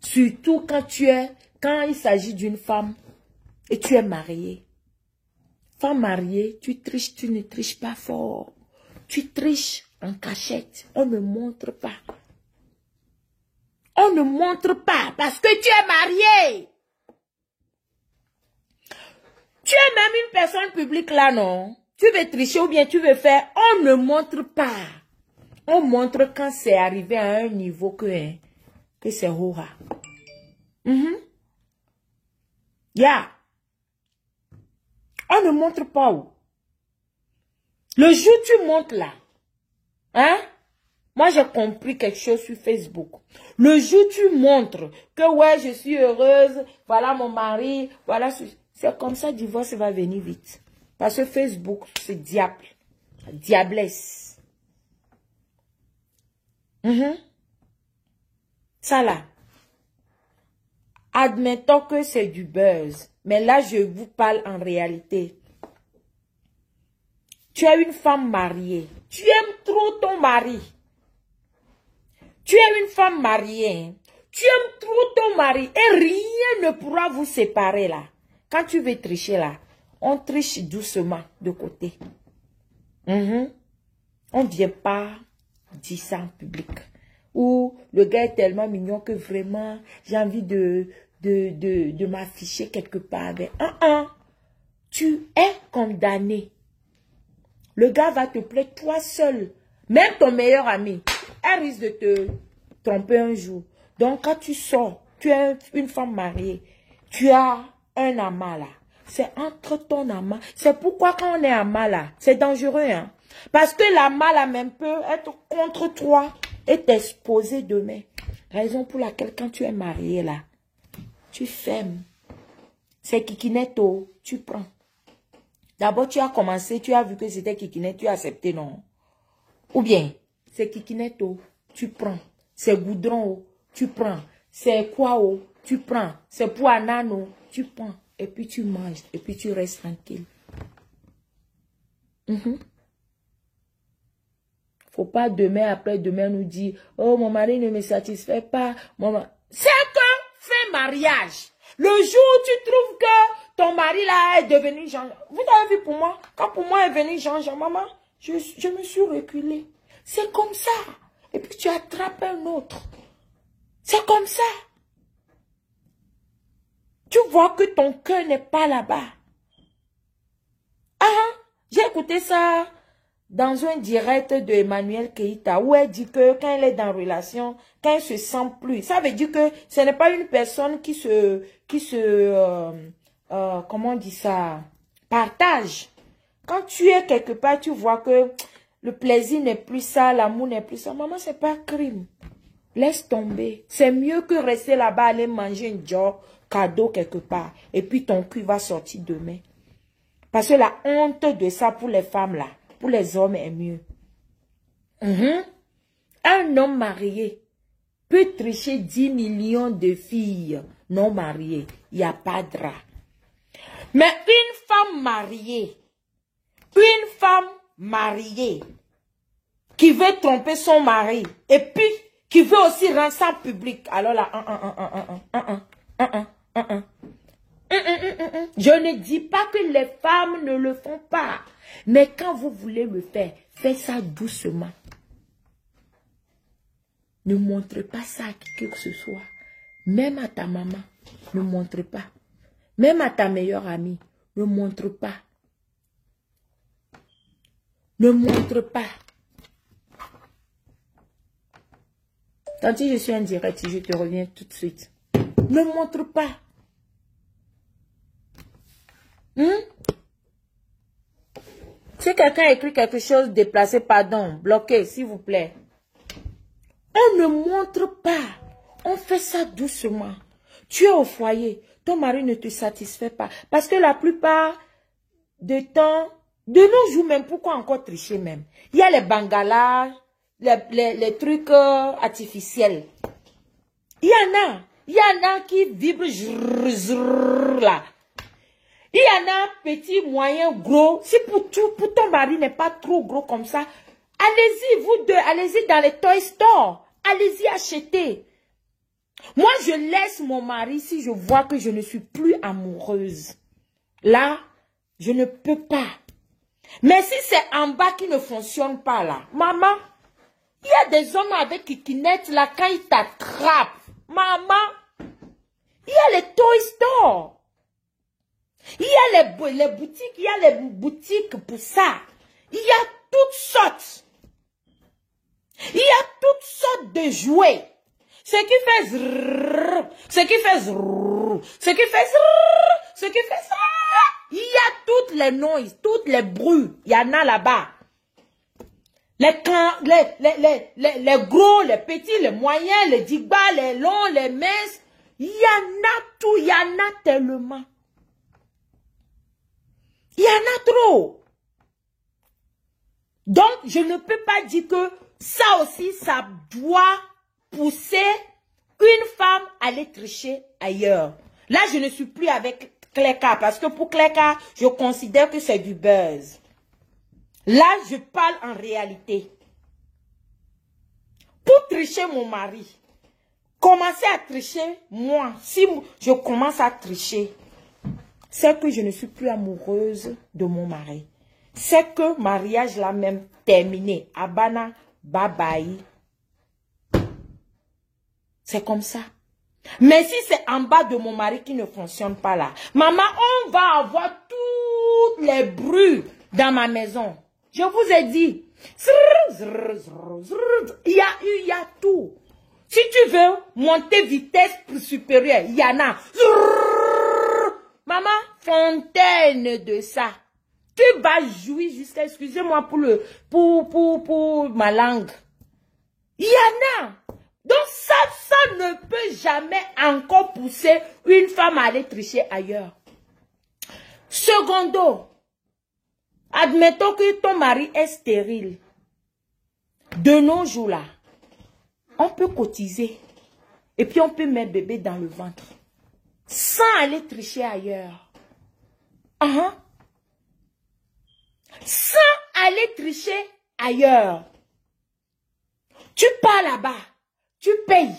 Surtout quand il s'agit d'une femme et tu es marié. Femme mariée, tu triches, tu ne triches pas fort. Tu triches en cachette. On ne montre pas. On ne montre pas parce que tu es marié. Tu es même une personne publique là, non? Tu veux tricher ou bien tu veux faire, on ne montre pas. On montre quand c'est arrivé à un niveau que c'est hora. Yeah. On ne montre pas où. Le jour où tu montes là, hein? Moi, j'ai compris quelque chose sur Facebook. Le jour où tu montres que ouais, je suis heureuse, voilà mon mari, voilà, c'est comme ça, le divorce va venir vite. Parce que Facebook, c'est diable. Diablesse. Ça là. Admettons que c'est du buzz. Mais là, je vous parle en réalité. Tu es une femme mariée. Tu aimes trop ton mari. Tu es une femme mariée. Tu aimes trop ton mari. Et rien ne pourra vous séparer là. Quand tu veux tricher là, on triche doucement de côté. On ne vient pas dire ça en public. Ou le gars est tellement mignon que vraiment, j'ai envie de m'afficher quelque part avec. Tu es condamné. Le gars va te plaire toi seul. Même ton meilleur ami. Elle risque de te tromper un jour. Donc quand tu sors, tu es une femme mariée. Tu as un amant là. C'est entre ton amant. C'est pourquoi quand on est amant là, c'est dangereux. Hein? Parce que l'amant là même peut être contre toi et t'exposer demain. Raison pour laquelle quand tu es marié là, tu fermes. C'est Kikineto, tu prends. D'abord tu as commencé, tu as vu que c'était Kikineto, tu as accepté, non? Ou bien, c'est Kikineto, tu prends. C'est Goudron, tu prends. C'est quoi, tu prends. C'est pour Anano, tu prends. Et puis tu manges, et puis tu restes tranquille. Faut pas demain, après-demain nous dire, oh mon mari ne me satisfait pas. C'est que fais mariage. Le jour où tu trouves que ton mari là est devenu Jean-Jean. Vous avez vu pour moi, quand pour moi est venu Jean-Jean, maman, je me suis reculée. C'est comme ça. Et puis tu attrapes un autre. C'est comme ça. Tu vois que ton cœur n'est pas là-bas. J'ai écouté ça dans un direct de Emmanuel Keïta où elle dit que quand elle est dans relation, quand elle se sent plus, ça veut dire que ce n'est pas une personne qui comment on dit ça, partage. Quand tu es quelque part, tu vois que le plaisir n'est plus ça, l'amour n'est plus ça. Maman, c'est pas crime. Laisse tomber. C'est mieux que rester là-bas, aller manger un job, cadeau quelque part. Et puis ton cul va sortir demain. Parce que la honte de ça pour les femmes là, pour les hommes est mieux. Un homme marié peut tricher 10 millions de filles non mariées. Il n'y a pas de drap. Mais une femme mariée qui veut tromper son mari et puis qui veut aussi rendre ça public. Alors là, je ne dis pas que les femmes ne le font pas. Mais quand vous voulez le faire, faites ça doucement. Ne montrez pas ça à qui que ce soit. Même à ta maman, ne montre pas. Même à ta meilleure amie, ne montre pas. Ne montre pas. Tanti, je suis en direct, je te reviens tout de suite. Ne montre pas. Si quelqu'un écrit quelque chose, déplacé, pardon, bloqué, s'il vous plaît. On ne montre pas. On fait ça doucement. Tu es au foyer. Ton mari ne te satisfait pas. Parce que la plupart du temps, de nos jours même, pourquoi encore tricher même? Il y a les bangalas, les trucs artificiels. Il y en a qui vibrent là. Il y en a petit, moyen, gros. Si pour ton mari n'est pas trop gros comme ça, allez-y, vous deux, allez-y dans les toy stores. Allez-y acheter. Moi, je laisse mon mari si je vois que je ne suis plus amoureuse. Là, je ne peux pas. Mais si c'est en bas qui ne fonctionne pas là, maman, il y a des hommes avec kikinette là, quand ils t'attrapent, maman, il y a les toy stores. Il y a les boutiques, il y a les boutiques pour ça. Il y a toutes sortes. Il y a toutes sortes de jouets. Ce qui fait zrrr, ce qui fait zrrr, ce qui fait zrrr, ce qui fait zrrr. Il y a toutes les noises, toutes les bruits. Il y en a là-bas. Les gros, les petits, les moyens, les digba, les longs, les minces. Il y en a tout, il y en a tellement. Il y en a trop. Donc, je ne peux pas dire que ça aussi, ça doit pousser une femme à aller tricher ailleurs. Là, je ne suis plus avec Cléka parce que pour Cléka, je considère que c'est du buzz. Là, je parle en réalité. Pour tricher mon mari, commencer à tricher, moi, si je commence à tricher, c'est que je ne suis plus amoureuse de mon mari. C'est que mariage l'a même terminé. Abana, bye bye. C'est comme ça. Mais si c'est en bas de mon mari qui ne fonctionne pas là, maman, on va avoir tous les bruits dans ma maison. Je vous ai dit, il y a tout. Si tu veux monter vitesse supérieure, il y en a. Maman, fontaine de ça. Tu vas jouir jusqu'à, excusez-moi pour ma langue. Il y en a. Donc ça ne peut jamais encore pousser une femme à aller tricher ailleurs. Secondo, admettons que ton mari est stérile. De nos jours là, on peut cotiser. Et puis on peut mettre bébé dans le ventre. Sans aller tricher ailleurs. Sans aller tricher ailleurs. Tu pars là-bas. Tu payes.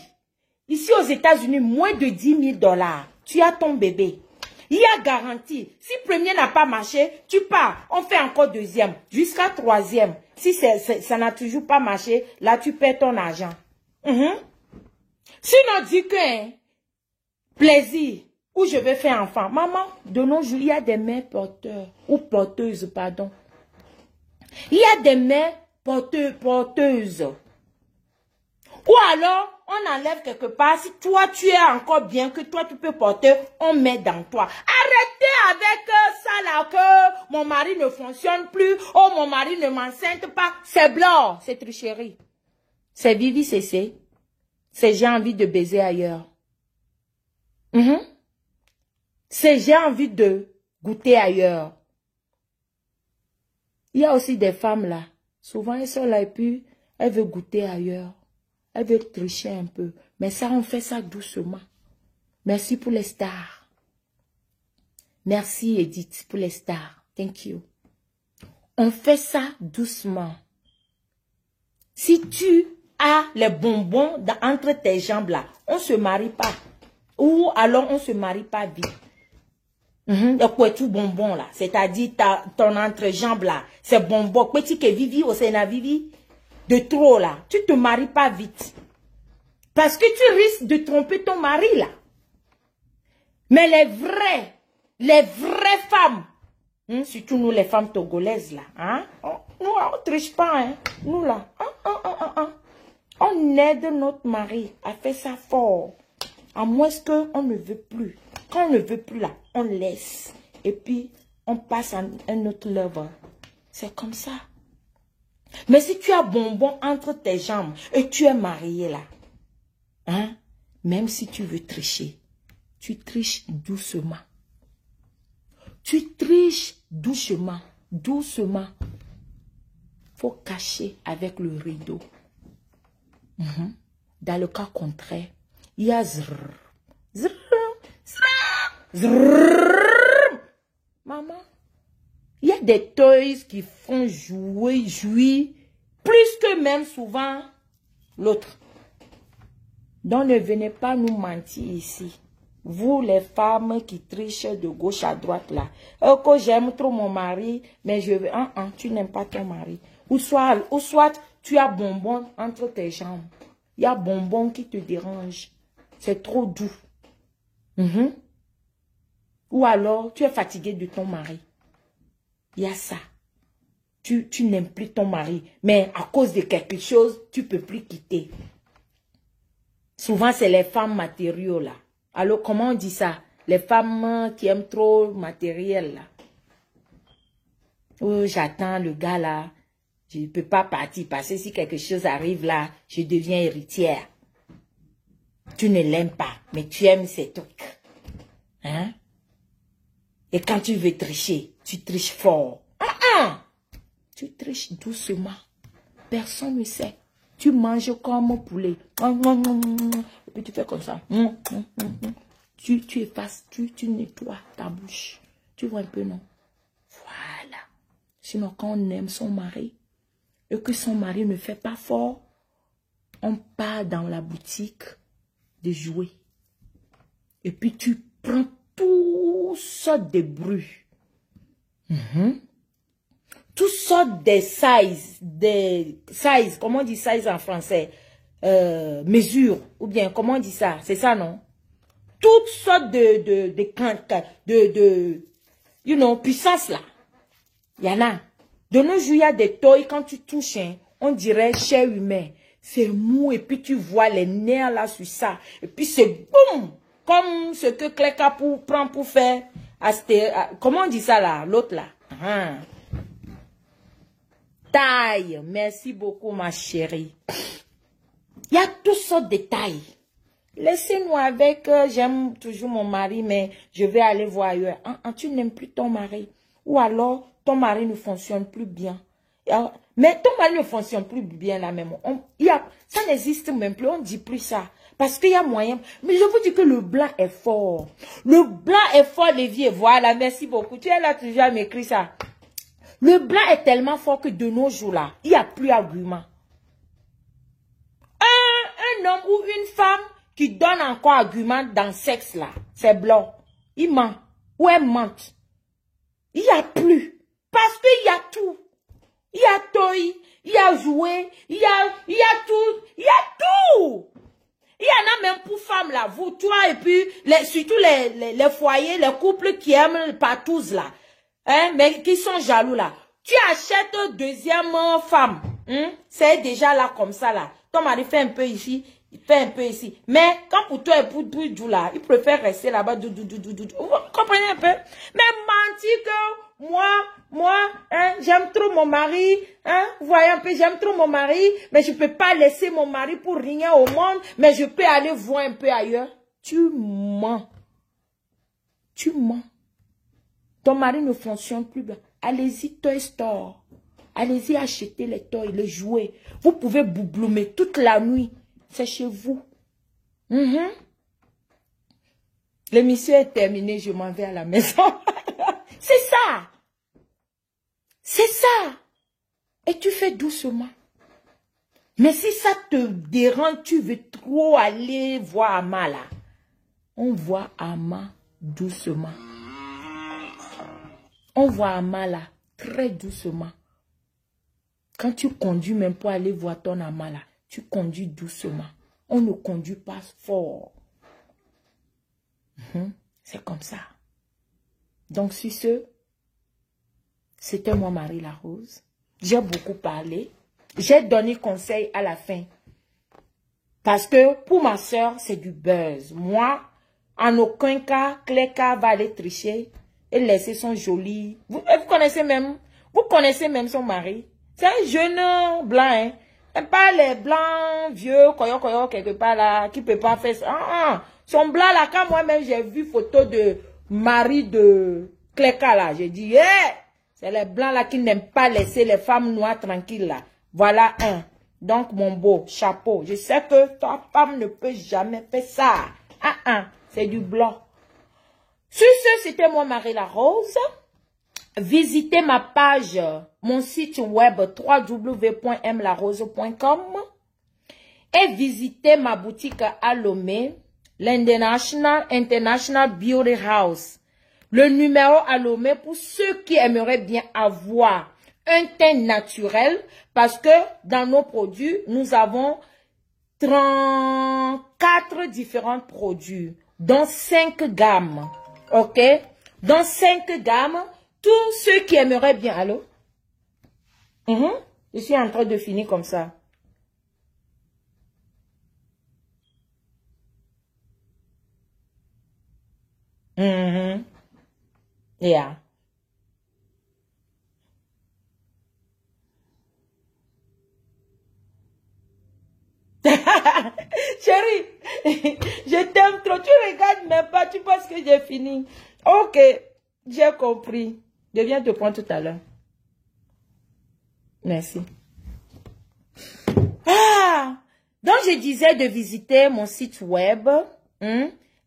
Ici aux États-Unis, moins de 10 000 $. Tu as ton bébé. Il y a garantie. Si premier n'a pas marché, tu pars. On fait encore deuxième. Jusqu'à troisième. Si ça n'a toujours pas marché, là tu perds ton argent. Sinon, dis que plaisir. Où je vais faire enfant. Maman, de nos jours, il y a des mères porteurs. Ou porteuses, pardon. Il y a des mères porteuses. Ou alors, on enlève quelque part. Si toi, tu es encore bien, que toi, tu peux porter, on met dans toi. Arrêtez avec ça là, que mon mari ne fonctionne plus. Oh, mon mari ne m'enceinte pas. C'est blanc, c'est tricherie. C'est Vivi Cessé. C'est j'ai envie de baiser ailleurs. C'est j'ai envie de goûter ailleurs. Il y a aussi des femmes là. Souvent, elles sont là et puis, elles veulent goûter ailleurs. Elle veut tricher un peu. Mais ça, on fait ça doucement. Merci pour les stars. Merci, Edith, pour les stars. Thank you. On fait ça doucement. Si tu as les bonbons entre tes jambes là, on ne se marie pas. Ou alors, on ne se marie pas vite. Tout bonbon là. C'est-à-dire, ton entrejambe là, c'est bonbon. Petit que Vivi, au Sénat Vivi. De trop là, tu te maries pas vite. Parce que tu risques de tromper ton mari là. Mais les vraies femmes, surtout nous les femmes togolaises là, nous on triche pas, nous là, On aide notre mari à faire ça fort. À moins qu'on ne veut plus. Quand on ne veut plus là, on laisse. Et puis, on passe à un autre level. C'est comme ça. Mais si tu as bonbon entre tes jambes et tu es marié là, hein, même si tu veux tricher, tu triches doucement. Tu triches doucement, doucement. Faut cacher avec le rideau. Dans le cas contraire, il y a zrrr, zrrr, zrrr, zrrr. Maman, il y a des toys qui font jouir, plus que même souvent l'autre. Donc ne venez pas nous mentir ici. Vous les femmes qui trichent de gauche à droite là. Que j'aime trop mon mari, mais je veux... tu n'aimes pas ton mari. Ou soit tu as bonbon entre tes jambes. Il y a bonbon qui te dérange. C'est trop doux. Ou alors tu es fatigué de ton mari. Il y a ça. Tu n'aimes plus ton mari. Mais à cause de quelque chose, tu ne peux plus quitter. Souvent, c'est les femmes matériaux là. Alors, comment on dit ça? Les femmes qui aiment trop le matériel là. Oh, j'attends le gars là. Je ne peux pas partir parce que si quelque chose arrive là, je deviens héritière. Tu ne l'aimes pas, mais tu aimes ces trucs. Hein? Et quand tu veux tricher, tu triches fort. Tu triches doucement. Personne ne sait. Tu manges comme un poulet. Et puis tu fais comme ça. Tu effaces, tu nettoies ta bouche. Tu vois un peu, non? Voilà. Sinon, quand on aime son mari, et que son mari ne fait pas fort, on part dans la boutique de jouets. Et puis tu prends toutes sortes de bruits. Toutes sortes de size, comment on dit size en français? Mesure, ou bien comment on dit ça? C'est ça, non? Toutes sortes de puissance là. Il y en a. De nos jours, il y a des toys, quand tu touches, hein, on dirait chair humaine. C'est mou, et puis tu vois les nerfs là sur ça. Et puis c'est boum! Comme ce que Cléka prend pour faire. Comment on dit ça là? L'autre là. Taille. Merci beaucoup, ma chérie. Il y a toutes sortes de tailles. Laissez-nous avec, j'aime toujours mon mari, mais je vais aller voir ailleurs. Tu n'aimes plus ton mari. Ou alors, ton mari ne fonctionne plus bien. Mais ton mari ne fonctionne plus bien là même. Ça n'existe même plus, on ne dit plus ça. Parce qu'il y a moyen. Mais je vous dis que le blanc est fort. Le blanc est fort, Lévi. Voilà, merci beaucoup. Tu es là toujours à m'écrire ça. Le blanc est tellement fort que de nos jours là, il n'y a plus d'argument. Un homme ou une femme qui donne encore argument dans le sexe là, c'est blanc. Il ment. Ou elle mente. Il n'y a plus. Parce qu'il y a tout. Il y a toy, il y a jouet, il y a tout. Il y a tout. Il y en a même pour femmes là, vous, toi, et puis surtout les foyers, les couples qui aiment les patous là, hein, mais qui sont jaloux là. Tu achètes une deuxième femme, c'est déjà là comme ça là. Ton mari fait un peu ici, il fait un peu ici. Mais quand pour toi et pour Doudou là, il préfère rester là-bas, Vous comprenez un peu? Mais mentir que moi, hein, j'aime trop mon mari, hein, vous voyez un peu, j'aime trop mon mari, mais je ne peux pas laisser mon mari pour rien au monde, mais je peux aller voir un peu ailleurs. Tu mens. Tu mens. Ton mari ne fonctionne plus bien. Allez-y, Toy Store. Allez-y acheter les toys, les jouets. Vous pouvez boubloumer toute la nuit. C'est chez vous. L'émission est terminée, je m'en vais à la maison. C'est ça. C'est ça. Et tu fais doucement. Mais si ça te dérange, tu veux trop aller voir Ama là. On voit Ama doucement. On voit Ama là très doucement. Quand tu conduis même pour aller voir ton Ama là, tu conduis doucement. On ne conduit pas fort. C'est comme ça. Donc sur ce, c'était moi Marie La Rose. J'ai beaucoup parlé. J'ai donné conseil à la fin. Parce que pour ma soeur, c'est du buzz. Moi, en aucun cas, Cléka va aller tricher et laisser son joli... Vous connaissez même son mari. C'est un jeune blanc, hein. Et pas les blancs vieux, koyo, quelque part là, qui peut pas faire ça. Son blanc là, quand moi-même j'ai vu photo de mari de Cléka là, j'ai dit, c'est les blancs là qui n'aiment pas laisser les femmes noires tranquilles là. Voilà un. Donc mon beau, chapeau. Je sais que ta femme ne peut jamais faire ça. C'est du blanc. Sur ce, c'était moi Marie La Rose. Visitez ma page, mon site web www.mlarose.com et visitez ma boutique à Lomé, l'International Beauty House. Le numéro à Lomé pour ceux qui aimeraient bien avoir un teint naturel parce que dans nos produits, nous avons 34 différents produits dans 5 gammes. Ok? Dans 5 gammes. Tous ceux qui aimeraient bien, allô? Je suis en train de finir comme ça. Yeah. Chérie, je t'aime trop. Tu regardes même pas, tu penses que j'ai fini. Ok, j'ai compris. Je viens te prendre tout à l'heure. Merci. Donc, je disais de visiter mon site web.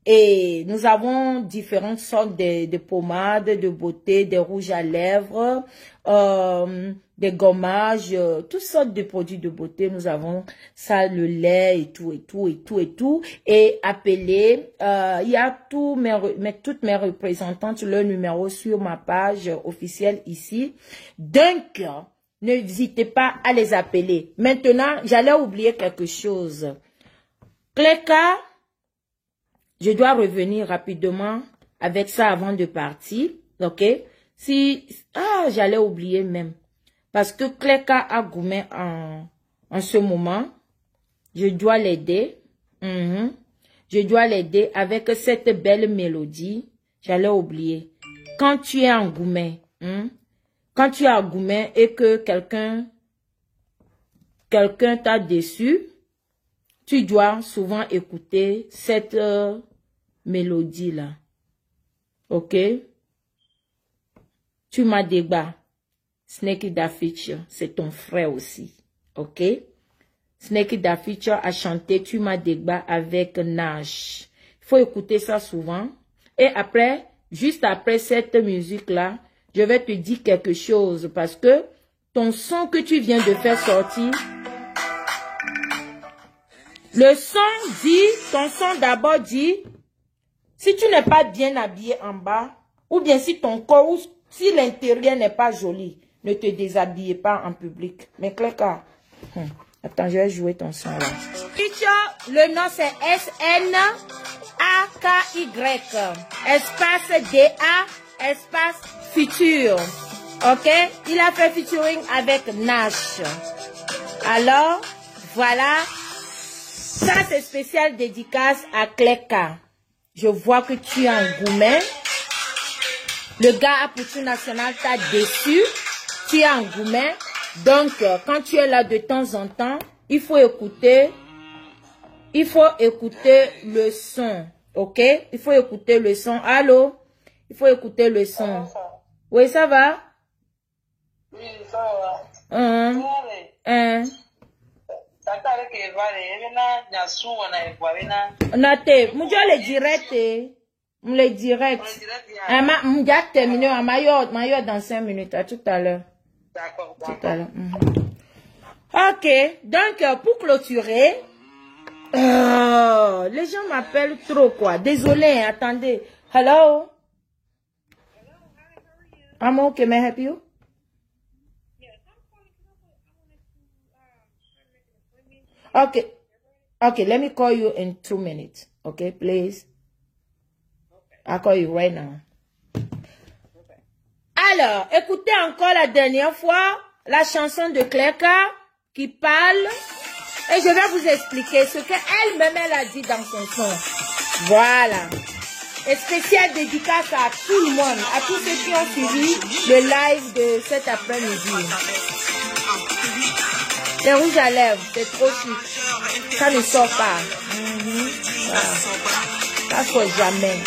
Et nous avons différentes sortes de pommades, de beauté, des rouges à lèvres, des gommages, toutes sortes de produits de beauté. Nous avons ça, le lait et tout. Et appelez, il y a toutes mes représentantes, leur numéro sur ma page officielle ici. Donc, n'hésitez pas à les appeler. Maintenant, j'allais oublier quelque chose. Cléka, je dois revenir rapidement avec ça avant de partir, ok? J'allais oublier même. Parce que Cléka a goumé en ce moment. Je dois l'aider. Je dois l'aider avec cette belle mélodie. J'allais oublier. Quand tu es en goumé, quand tu es en goumé et que quelqu'un t'a déçu, tu dois souvent écouter cette mélodie-là. Ok? Tu m'as débat. Snakey Da Feature, c'est ton frère aussi. Ok? Snakey Da Feature a chanté Tu m'as débat avec Nash. Il faut écouter ça souvent. Et après, juste après cette musique-là, je vais te dire quelque chose parce que ton son que tu viens de faire sortir, le son dit, ton son d'abord dit, si tu n'es pas bien habillé en bas, ou bien si ton corps, ou si l'intérieur n'est pas joli, ne te déshabille pas en public. Mais Cléka, attends, je vais jouer ton son là. Le nom c'est SNAKY, espace DA, espace Future. Ok? Il a fait featuring avec Nash. Alors, voilà. Ça, c'est spécial dédicace à Cléka. Je vois que tu es en gourmet. Le gars à Poutou National t'a déçu. Tu es en gourmet. Donc, quand tu es là de temps en temps, il faut écouter le son. Ok? Il faut écouter le son. Allô? Il faut écouter le son. Oui, ça va? Oui, ça va. Noté, moi le direct, le direct. M'ja terminé, maillot dans 5 minutes. À tout à l'heure. D'accord. Tout à l'heure. Ok, donc pour clôturer, les gens m'appellent trop quoi. Désolé, attendez. Hello. I'm okay. May I help you? Okay. Okay, let me call you in 2 minutes. Okay, please. I'll call you right now. Alors, écoutez encore la dernière fois la chanson de Cléka qui parle Et je vais vous expliquer ce qu'elle-même elle a dit dans son son. Voilà. Et spécial dédicace à tout le monde, à tous ceux qui ont suivi le live de cet après-midi. Les rouges à lèvres, c'est trop chic. Ça ne sort pas. Voilà. Ça ne sort jamais.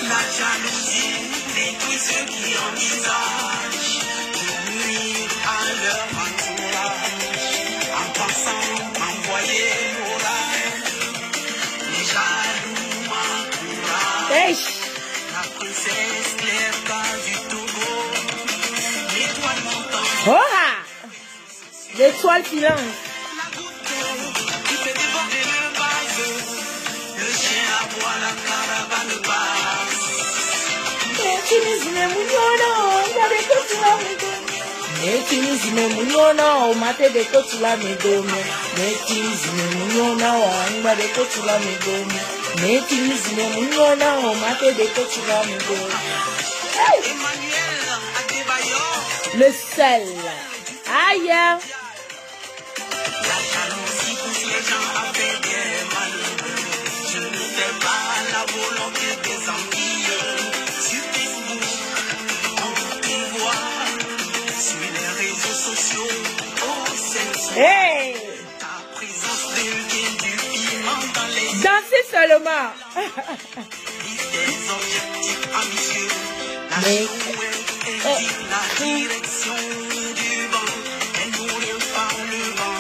La jalousie détruit ceux qui envisagent de nuire à leur entourage. En pensant m'envoyer l'orage, les jaloux m'encouragent. La princesse Clerca du Togo, l'étoile montante. Oh ah! L'étoile filante. La goutte d'eau qui fait déborder le vase. Le chien aboie, la caravane passe. Emmanuel Adebayor. Le sel. Aïe. La jalousie pousse les gens à faire des malheureux. Je ne fais pas la volonté des envieux. Sur Facebook, on peut voir. Sur les réseaux sociaux, oh c'est Hey. ta présence devient du piment dans les Dansez seulement. des objectifs ambitieux. La Mais- chouette indique la direction du vent. Elle nous par le vent.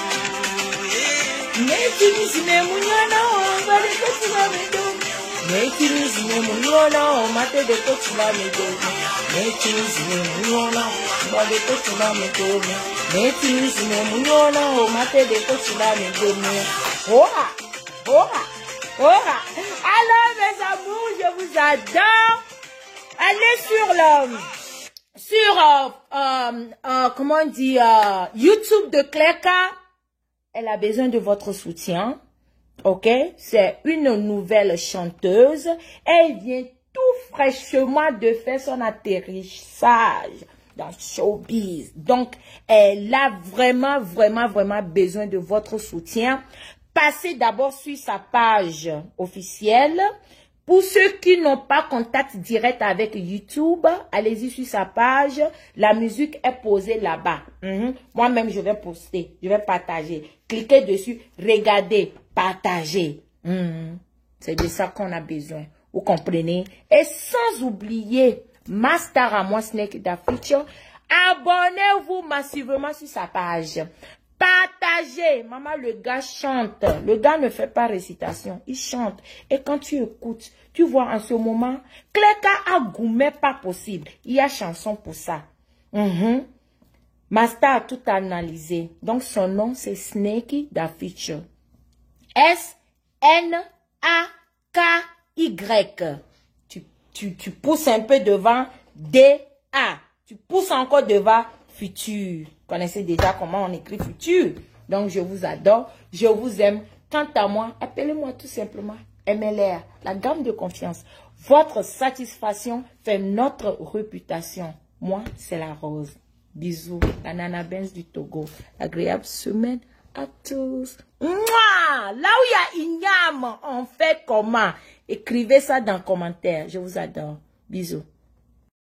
Alors mes amours, je vous adore. Allez sur comment on dit, YouTube de Clerca. Elle a besoin de votre soutien. Ok? C'est une nouvelle chanteuse. Elle vient tout fraîchement de faire son atterrissage dans Showbiz. Donc, elle a vraiment besoin de votre soutien. Passez d'abord sur sa page officielle. Pour ceux qui n'ont pas contact direct avec YouTube, allez-y sur sa page. La musique est posée là-bas. Moi-même, je vais poster, je vais partager. Cliquez dessus, regardez, partagez. C'est de ça qu'on a besoin. Vous comprenez? Et sans oublier, ma star à moi, Snake Da Future, abonnez-vous massivement sur sa page. Partagez. Maman, le gars chante. Le gars ne fait pas récitation. Il chante. Et quand tu écoutes, tu vois en ce moment, Clerca a gourmet pas possible. Il y a chanson pour ça. Master a tout analysé. Donc, son nom, c'est Snake Da Future. S-N-A-K-Y. Tu pousses un peu devant D-A. Tu pousses encore devant Future. Vous connaissez déjà comment on écrit Future. Donc, je vous adore. Je vous aime. Quant à moi, appelez-moi tout simplement MLR, la gamme de confiance. Votre satisfaction fait notre réputation. Moi, c'est la rose. Bisous. La Nana Benz du Togo. Agréable semaine à tous. Mouah! Là où il y a Ignam, on fait comment? Écrivez ça dans les commentaires. Je vous adore. Bisous.